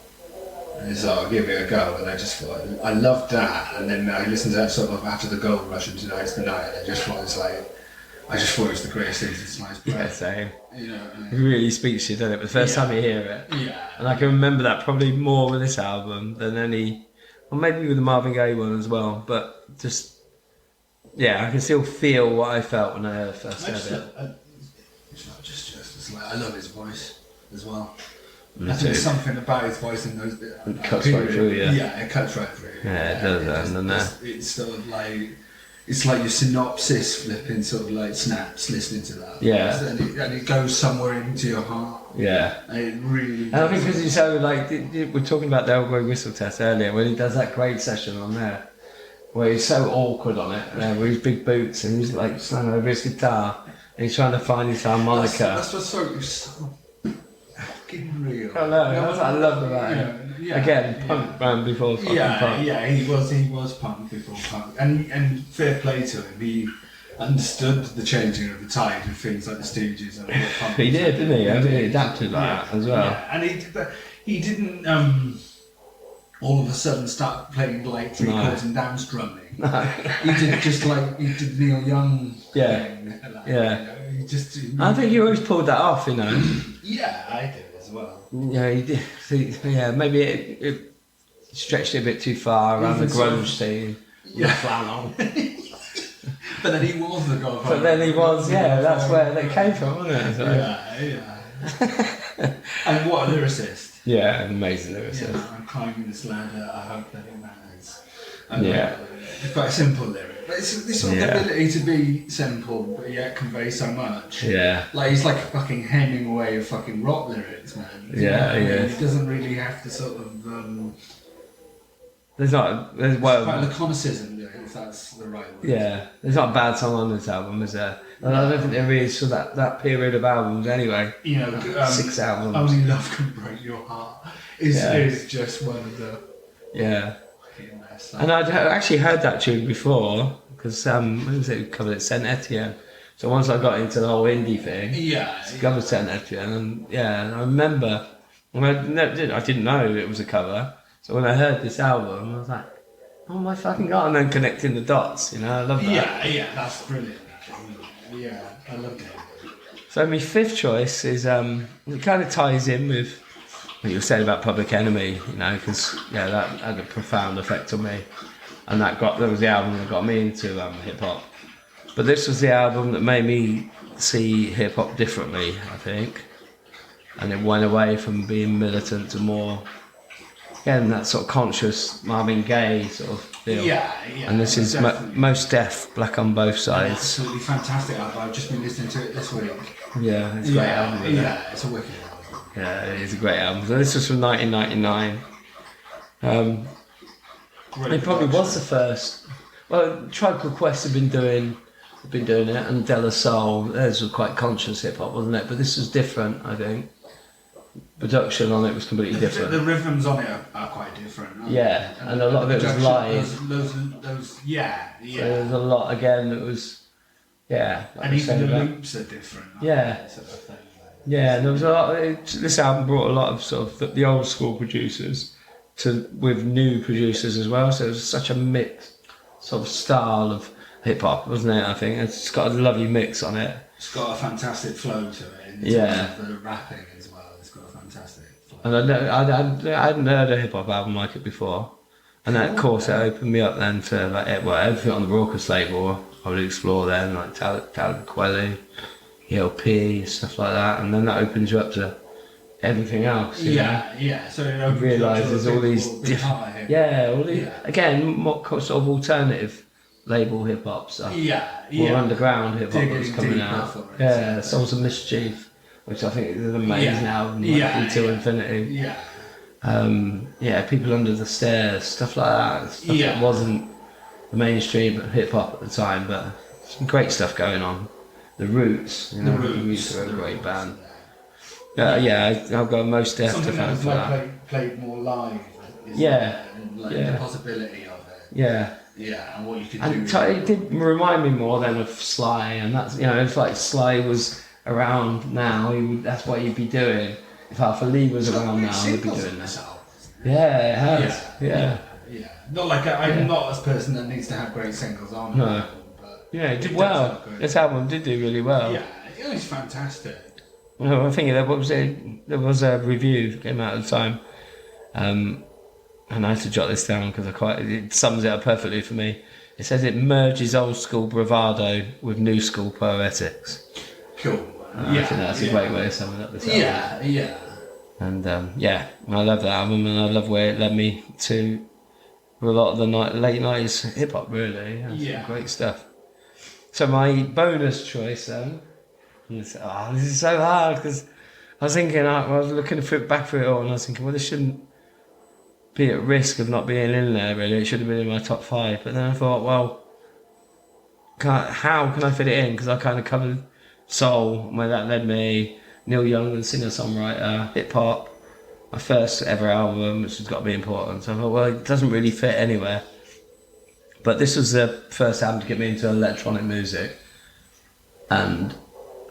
And so I'll give it a go, and I just thought, I loved that, and then I listened to that sort of after the gold rush and Tonight's the Night, and I just thought it was the greatest thing since sliced bread. Yeah, same. It really speaks to you, doesn't it? But the first time you hear it. Yeah. And I can remember that probably more with this album than any... Or maybe with the Marvin Gaye one as well. But just... I can still feel what I felt when I first heard it. It's not just I love his voice as well. Me I think too. there's something about his voice in those... It cuts right through, Yeah, it cuts right through. Yeah, it does, doesn't it? It's sort of like... It's like your synopsis flipping sort of like snaps listening to that. Yeah. And it goes somewhere into your heart. Yeah. And it really... And I think because he's so like... We're talking about the Elbow Whistle Test earlier, when he does that great session on there, where he's so awkward on it, with his big boots, and he's like standing over his guitar, and he's trying to find his harmonica. That's what's so fucking real. I know, that's what I love about him. Again, punk band before fucking punk. Yeah, he was punk before punk. And fair play to him, he understood the changing of the tide with things like the Stooges and all the punk. He did, didn't he? I think he adapted that as well. Yeah, and he didn't all of a sudden start playing like 3 chords and dance drumming. No. He did just like he did Neil Young thing. He just... I think he always pulled that off, Yeah, I did as well. Yeah, he did. Maybe it stretched it a bit too far around the grunge scene. Yeah. Flannel. But then he was the godfather. But then he was, that's where they came from, wasn't it? So. Yeah. And what a lyricist. Yeah, amazing lyricist. I'm climbing this ladder, I hope that it matters. It's quite a simple lyric. But it's this sort of ability to be simple, but yet convey so much. Yeah. Like, he's like a fucking Hemingway of fucking rock lyrics, man. He doesn't really have to sort of... There's quite laconicism, if that's the right word. Yeah, there's not a bad song on this album, is there? And I don't think there is for that period of albums anyway. 6 albums. Only Love Can Break Your Heart is just one of the... Yeah. And I'd actually heard that tune before, because what was it covered at Saint Etienne. So once I got into the whole indie thing, covered Saint Etienne, and I remember, I didn't know it was a cover. So when I heard this album, I was like, oh my fucking god, and then connecting the dots, I love that. Yeah, that's brilliant. Yeah, I love that. So my 5th choice is, it kind of ties in with what you were saying about Public Enemy, because, that had a profound effect on me. And that was the album that got me into hip-hop. But this was the album that made me see hip hop differently, I think, and it went away from being militant to more, again, that sort of conscious Marvin Gaye sort of feel. Yeah. And this is Most Def, Black on Both Sides. Absolutely fantastic album. I've just been listening to it this week. Yeah, it's a great album. Isn't it? It's a wicked album. Yeah, it is a great album. So this was from 1999. It probably was the first. Well, Tribe Called Quest had been doing it, and De La Soul. Theirs was quite conscious hip hop, wasn't it? But this was different, I think. Production on it was completely different. The rhythms on it are quite different. Aren't Yeah, they? and a lot of it was live. Those, yeah. So there's a lot again that was, yeah. Like And I even said the about- loops are different. aren't Yeah. they, sort of thing. Yeah, and there was a lot. This album brought a lot of sort of the old school producers with new producers as well. So it was such a mixed sort of style of hip hop, wasn't it? I think it's got a lovely mix on it. It's got a fantastic flow to it. In Yeah. terms of the rapping as well. It's got a fantastic flow. And I hadn't heard a hip hop album like it before, and that, of course, it opened me up then to like everything on the Raucous label. I would explore then, like Talib Kweli, ELP, stuff like that, and then that opens you up to everything else. You know? Yeah. So it You opens realise up to there's a all big- these big different, part of it. yeah, again, more sort of alternative label hip hop stuff. More underground hip hop that was Digging coming deeper out. for it, Yeah, Souls of Mischief, which I think is an amazing album, like to Infinity. Yeah. People Under the Stairs, stuff like that. Stuff that wasn't the mainstream hip hop at the time, but some great stuff going on. The Roots, The Roots are a great Roots, band. yeah. I've got Most Def to Something that thank was for that. played more live. isn't Yeah. it? And like Yeah. the possibility of it. Yeah. Yeah, and what you could And do. it did remind me more then of Sly, and that's, if like Sly was around now, that's what he'd be doing. If Alpha Lee was around now, he'd be doing that. Yeah, it has. Yeah. Yeah. Not like I'm not a person that needs to have great singles on. No. an album, but Yeah, it did does well. have great- This album did do really well. Yeah, it was fantastic. Well, I think there was a review that came out at the time, and I had to jot this down because it sums it up perfectly for me. It says it merges old school bravado with new school poetics. Cool. I think that's a great way of summing up this album. Yeah. And I love that album, and I love where it led me to a lot of the late 90s hip hop, really. Yeah. Great stuff. So my bonus choice then, this is so hard because I was thinking, I was looking back through it all, and I was thinking, well, this shouldn't be at risk of not being in there, really. It should have been in my top 5. But then I thought, well, how can I fit it in? Because I kind of covered soul, where that led me, Neil Young, the singer-songwriter, hip-hop, my first ever album, which has got to be important. So I thought, well, it doesn't really fit anywhere. But this was the first album to get me into electronic music. And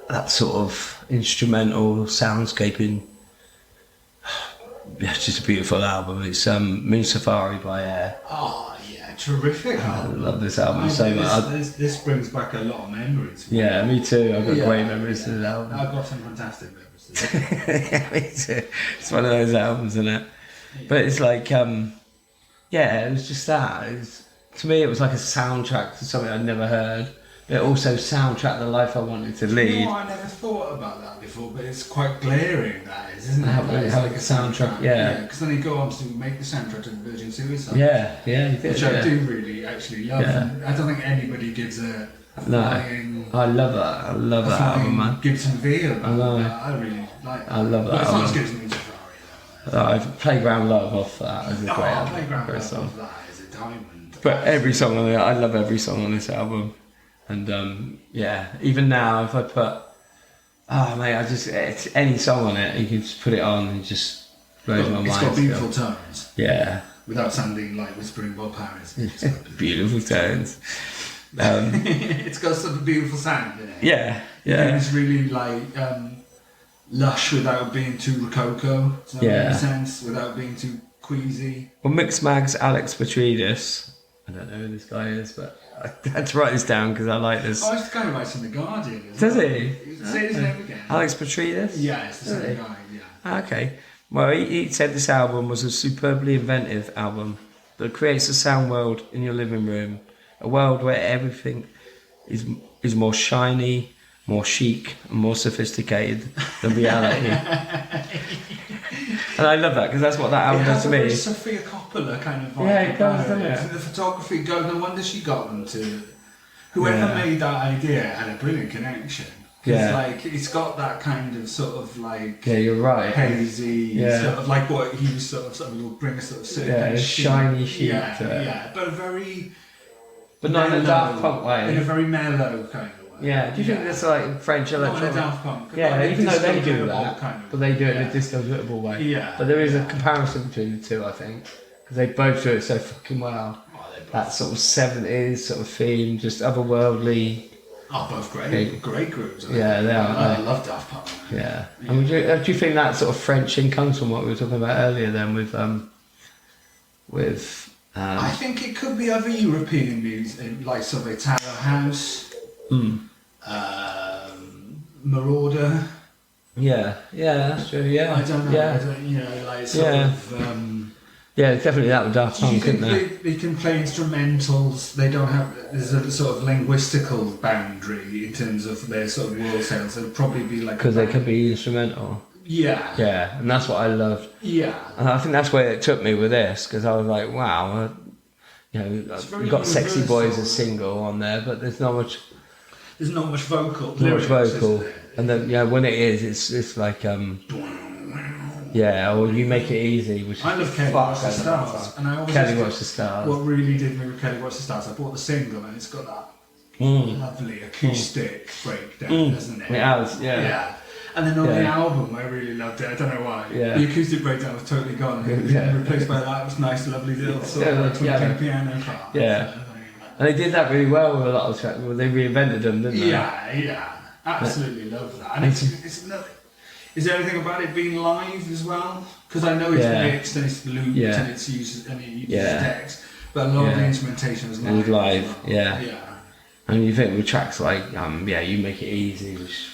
that sort of instrumental soundscaping, it's just a beautiful album. It's Moon Safari by Air. Oh, yeah, terrific I album. love this album so much. This brings back a lot of memories. Yeah, me too. I've got great memories to this album. I've got some fantastic memories to this. Yeah, me too. It's one of those albums, isn't it? But it's like, it was just that. To me, it was like a soundtrack to something I'd never heard. But it also soundtracked the life I wanted to lead. You know what, I never thought about that before, but it's quite glaring, that is, isn't it? Have That is like a soundtrack, yeah. Because then he go on to make the soundtrack to the Virgin Suicide. Yeah, you did. Which I do really actually love. Yeah. And I don't think anybody gives a No, flying, I love that. I love that flying album, man. Gibson V about I know. that. I really like that. I love that But it's not as album. good as Moon Safari, though. Playground Love off that is a great album. Playground Great Love song. of that is a diamond. But every song on it, I love every song on this album. And even now, if I put, any song on it, you can just put it on and it just blows my mind. It's got still. beautiful tones. Yeah, Without sounding like whispering Bob Harris. It's got beautiful tones. it's got such a beautiful sound in it. Yeah, And yeah. it's really like lush without being too rococo. Does that Yeah. make sense? Without being too queasy. Well, Mixmag's Alex Petridis. I don't know who this guy is, but I had to write this down because I like this. Oh, it's the guy who writes in The Guardian. Isn't Does it? he? Say his name again. Alex Petridis? Yeah, it's the Does same he? guy, yeah. Okay. Well, he said this album was a superbly inventive album that creates a sound world in your living room, a world where everything is more shiny, more chic and more sophisticated than reality. And I love that because that's what that album does to me. It has a very Sofia Coppola kind of vibe. Yeah, it does, doesn't it? The photography, no wonder she got them to... Whoever made that idea had a brilliant connection. Because like, it's got that kind of sort of like... Yeah, you're right. Hazy, sort of like what he was sort of will bring a sort of certain kind of shiny sheet to it. Yeah, but a very... But not in a Daft Punk way. In a very mellow kind of way. Yeah, do you think that's like French electronic? Not in a Daft Punk. Yeah, even though they do that, kind of, but they do it in a disco-little way. Yeah. But there is a comparison between the two, I think, because they both do it so fucking well. That sort of 70s sort of theme, just otherworldly. Oh, both great groups. Yeah, they are. I love Daft Punk. Yeah. And do you think that sort of French in comes from what we were talking about earlier then with I think it could be other European music, like sort of Italo house, Marauder. Yeah, that's true. Yeah, I don't know. Yeah, like sort of. Yeah, definitely that with Daft Punk, do you isn't there? think they can play instrumentals? They don't have. There's a sort of linguistical boundary in terms of their sort of world sounds. It'd probably be like because they could be instrumental. Yeah. Yeah, and that's what I loved. Yeah. And I think that's where it took me with this, because I was like, wow, you've got Sexy Boys as single on there, but there's not much. There's not much vocal. Not much vocal, and then when it is, it's like or You Make It Easy, which I love Kelly Watch the Stars, and I always Kelly Watch the Stars. What really did me with Kelly Watch the Stars, I bought the single, and it's got that lovely acoustic breakdown, doesn't it? It has, Yeah. And then on the album, I really loved it. I don't know why. Yeah. The acoustic breakdown was totally gone. It was replaced by that nice, lovely little sort of piano part. Yeah. And they did that really well with a lot of tracks. Well, they reinvented them, didn't they? Yeah. Absolutely love that. And is there anything about it being live as well? Because I know it's mixed and it's looped and it uses decks, but a lot of the instrumentation was live. It was live, yeah. And you think with tracks like You Make It Easy, which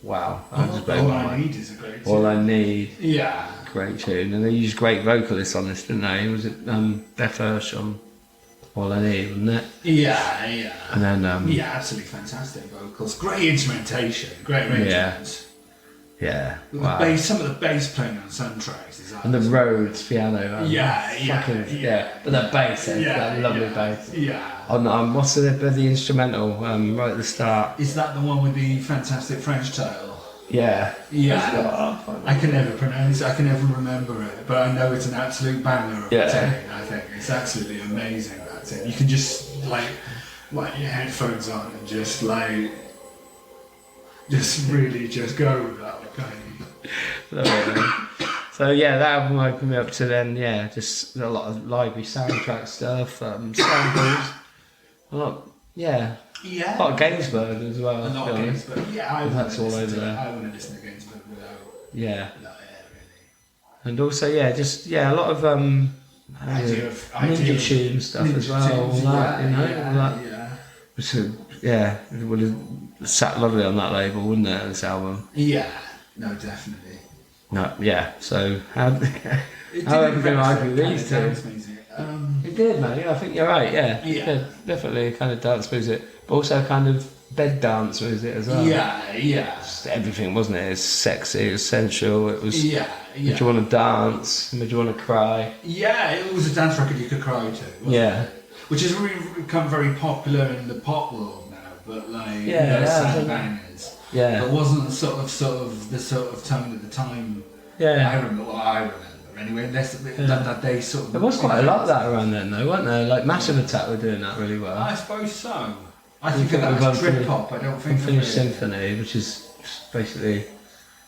All I Need is a great tune. All I Need. Yeah. Great tune. And they used great vocalists on this, didn't they? Was it Beth Hirsch on All I Need, wasn't it? Yeah. And then absolutely fantastic vocals. Great instrumentation. Great arrangements. Yeah. Wow. Some of the bass playing on some tracks is and the Rhodes piano. But that bass, that lovely bass. Yeah. On what's the instrumental right at the start? Is that the one with the fantastic French title? Yeah. I can never pronounce it. I can never remember it, but I know it's an absolute banger of a tune. I think it's absolutely amazing. That tune. You can just like your headphones on and just really just go with that kind of. So that album opened me up to then just a lot of library soundtrack stuff, samples, a lot of Gainsbourg as well. A lot of Gainsbourg, that's all over there. I wouldn't listen to Gainsbourg without really. And also a lot of Ninja Tune stuff as well. All that. Which it would have sat lovely on that label, wouldn't it? This album. Yeah. No, definitely. No, yeah. So how are we going to argue these two? It did, man. Yeah, I think you're right. Yeah, definitely kind of dance music, but also kind of bed dance music as well. Yeah. Just everything, wasn't it? It's sexy, it was sensual. It was. Made you want to dance? Made you want to cry? Yeah, it was a dance record you could cry to. Yeah. Which has really become very popular in the pop world now, but sad bangers. Yeah. It wasn't the sort of tone at the time. Yeah. I remember what I remember. Anyway, that they sort of. There was quite a lot of that around then, though, weren't there? Like Massive Attack were doing that really well. I suppose so. I think that was trip hop. I don't think. Unfinished Symphony, which is basically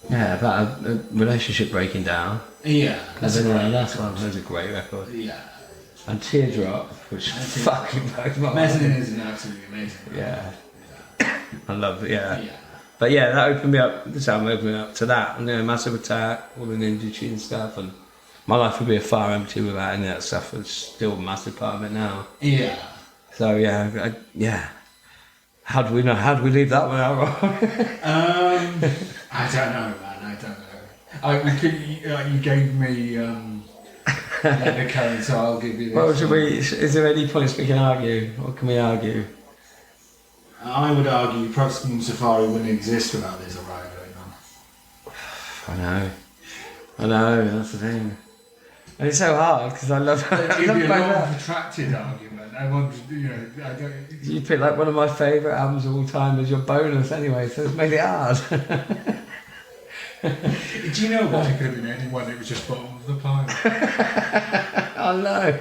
about a relationship breaking down. Yeah. That's one. That was a great record. Yeah. And Teardrop, which fucking broke my heart. Mezzanine is absolutely amazing. Yeah. I love it. Yeah. But that opened me up. This album opened me up to that, and Massive Attack, all the Ninja Tune stuff, and my life would be a far empty without any of that stuff. It's still a massive part of it now. Yeah. So How do we know? How do we leave that one out, Rob? I don't know, man. I don't know. You gave me the current, so I'll give you this. Well, is there any points we can argue? What can we argue? I would argue Protestant Safari wouldn't exist without There's a Riot Going On. I know, that's the thing. And it's so hard because I love It'd be a long protracted argument. I want, I don't. You pick like one of my favourite albums of all time as your bonus anyway, so it's made it hard. Do you know what? It could have been anyone, it was just bottom of the pile. I know.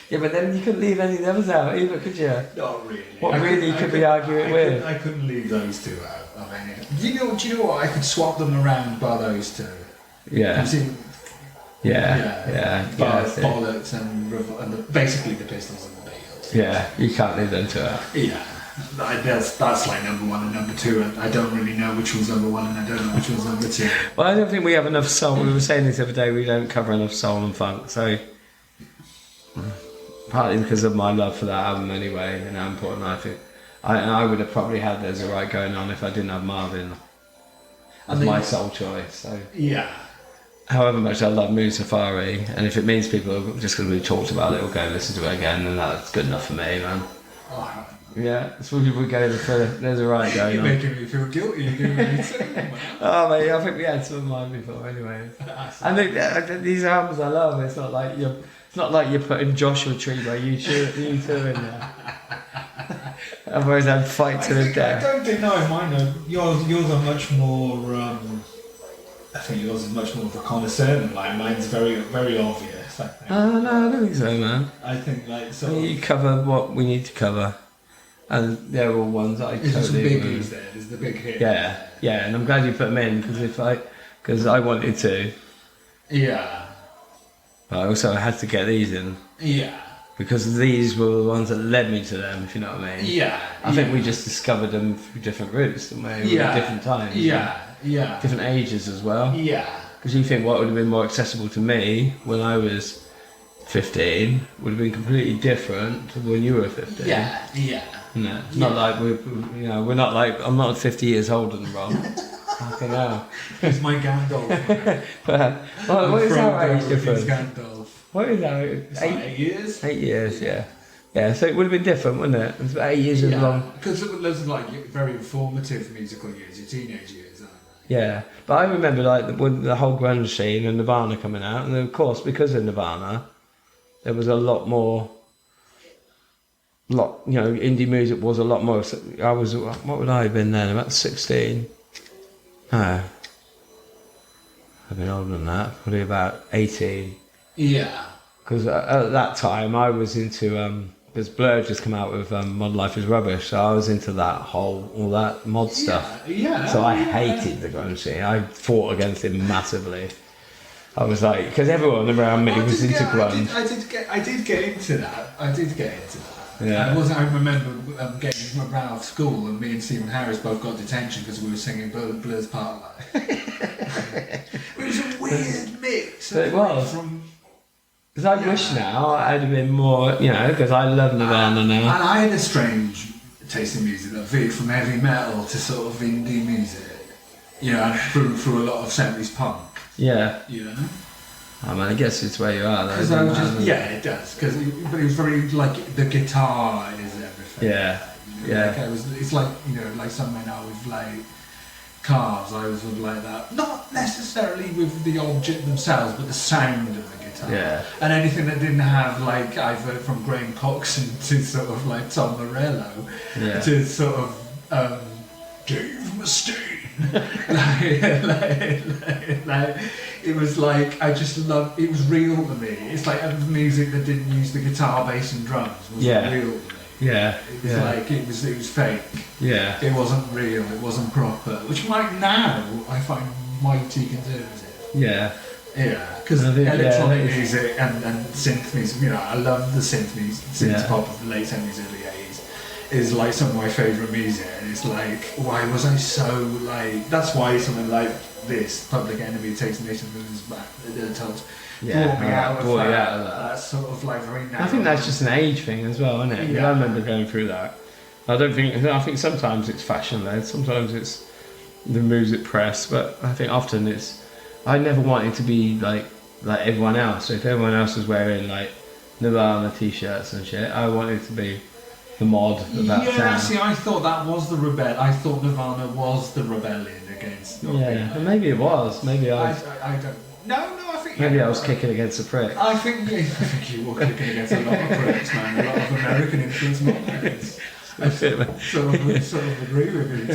Yeah, but then you couldn't leave any of the others out either, could you? Not really. What really could we argue it with? I couldn't leave those two out. I mean, do you know what? I could swap them around by those two. Yeah. You've seen, Bollocks and basically the Pistols and the Beatles. Yeah, you can't leave them two out. Yeah. That's like number one and number two, and I don't really know which one's number one and I don't know which one's number two. Well, I don't think we have enough soul. We were saying this the other day, we don't cover enough soul and funk, so partly because of my love for that album anyway, and how important I think. I would have probably had There's a Right Going On if I didn't have Marvin as my soul choice. So yeah. However much I love Moon Safari, and if it means people are just going to be talked about it or go and listen to it again, then that's good enough for me, man. Oh, yeah, that's what people go for. There's a right going You're on. making me feel guilty. You're giving me too, man. Oh mate, I think we had some of mine before anyway. I think these albums I love. It's not like you're putting Joshua Tree by you two in there. Otherwise I'd fight to the death. I don't deny mine though. Yours are much more. I think yours is much more of a connoisseur than mine. Mine's very, very obvious. I think. No, I don't think so, man. I think like so. You cover what we need to cover, and they're all ones that I There's some totally agree biggies with. there. There's the big hit. Yeah, and I'm glad you put them in because I wanted to, Yeah. but I also had to get these in Yeah. because these were the ones that led me to them. If you know what I mean. Yeah. I think we just discovered them through different routes, didn't we? Yeah. At different times. Yeah. Yeah. Different ages as well. Yeah. Because you think what would have been more accessible to me when I was 15 would have been completely different to when you were 15. Yeah. Yeah. No, it's not like we're not like, I'm not 50 years older than Rob. Fucking hell. It's my Gandalf. What is our age difference? Gandalf. What is our It's like 8 years. 8 years, yeah. Yeah, so it would have been different, wouldn't it? It's about 8 years as long. Because those are like very informative musical years, your teenage years, aren't they? Yeah, but I remember like when the whole grunge scene and Nirvana coming out, and of course because of Nirvana, there was a lot more. Indie music was a lot more. What would I have been then? About 16. No, I've been older than that. Probably about 18. Yeah. Because at that time I was into because Blur had just come out with Modern Life is Rubbish, so I was into all that mod stuff. Yeah. So I hated the grunge scene. I fought against it massively. I was like, because everyone around me was into grunge. I did get into that. Yeah. I remember getting run out of school and me and Stephen Harris both got detention because we were singing Blur's Part Life. It was a weird mix. But it was. Because I wish now I'd have been more, because I love Nirvana now. And I had a strange taste in music that veered from heavy metal to sort of indie music. And through a lot of 70s punk. Yeah. I mean, I guess it's where you are though. Because I was just, it does. But it was very, like, the guitar is everything. Yeah. It's like, like some men are with, like, cars. I was like that. Not necessarily with the object themselves, but the sound of the guitar. Yeah. And anything that didn't have, like, either from Graham Coxon to sort of, like, Tom Morello to sort of, Dave Mustaine. like, it was like, I just loved, it was real to me. It's like music that didn't use the guitar, bass and drums was real to me. Yeah. It was like, it was fake. Yeah. It wasn't real, it wasn't proper, which right now I find mighty conservative. Yeah. Yeah, because electronic music and synth music, I love the synth pop of the late 70s, early 80s, is like some of my favourite music, and it's like, why was I so like, that's why something like this, Public Enemy Takes Nation Moves Back, brought me out of that. That's sort of like very narrow. I think that's just an age thing as well, isn't it? Yeah. I remember going through that. I think sometimes it's fashion led, sometimes it's the music press, but I think often I never wanted to be like everyone else. So if everyone else was wearing like Nirvana t-shirts and shit, I wanted to be, the mod about Yeah, see, I thought that was the I thought Nirvana was the rebellion against. Yeah, and maybe it was. Maybe I don't. No, I think. Maybe I was kicking against a prick. I think you were kicking against a lot of pricks, man. A lot of American influence models. I sort of agree with you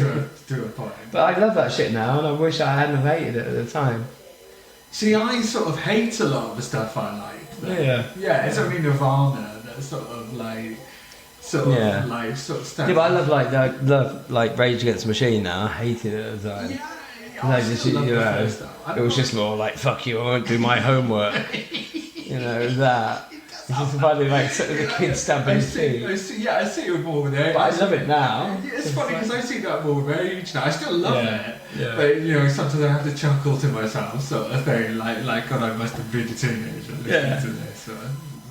to a point. But I love that shit now, and I wish I hadn't have hated it at the time. See, I sort of hate a lot of the stuff I like. Though. Yeah. It's only Nirvana that sort of stuff. Yeah, but I love like Rage Against the Machine now. I hated it at the time. Yeah. It was just more like, fuck you, I won't do my homework. That. It's just funny, like the kids stamping his feet. I see it more with age. But I love it now. It's funny because I see that more with age now. I still love it. Yeah. But sometimes I have to chuckle to myself, sort of thing, like God, I must have been a teenager listening to this. So.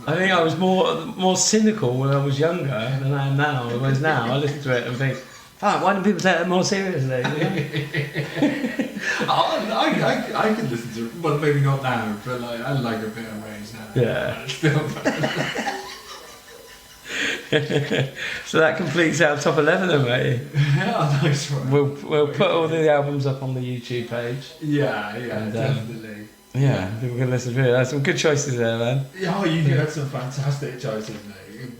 I think I was more cynical when I was younger than I am now. Whereas now I listen to it and think, fuck, why don't people take that more seriously? I can listen to it, well, maybe not now, but I like a bit of Rage now. Yeah. So that completes our top 11 then, mate. Yeah, nice one. We'll put all the albums up on the YouTube page. Yeah, and, definitely. Yeah, people can listen to it. There's some good choices there, man. Oh, you had some fantastic choices, mate.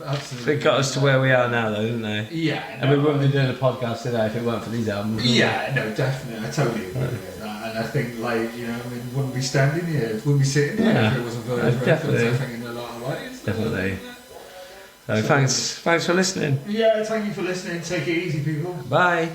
Absolutely. They got us to where we are now, though, didn't they? Yeah. And we wouldn't be doing a podcast today if it weren't for these albums. Yeah, no, definitely. I totally agree with that. And I think, we wouldn't be standing here, wouldn't be sitting here if it wasn't for those records, I think, in a lot of ways. Definitely. So thanks for listening. Yeah, thank you for listening. Take it easy, people. Bye.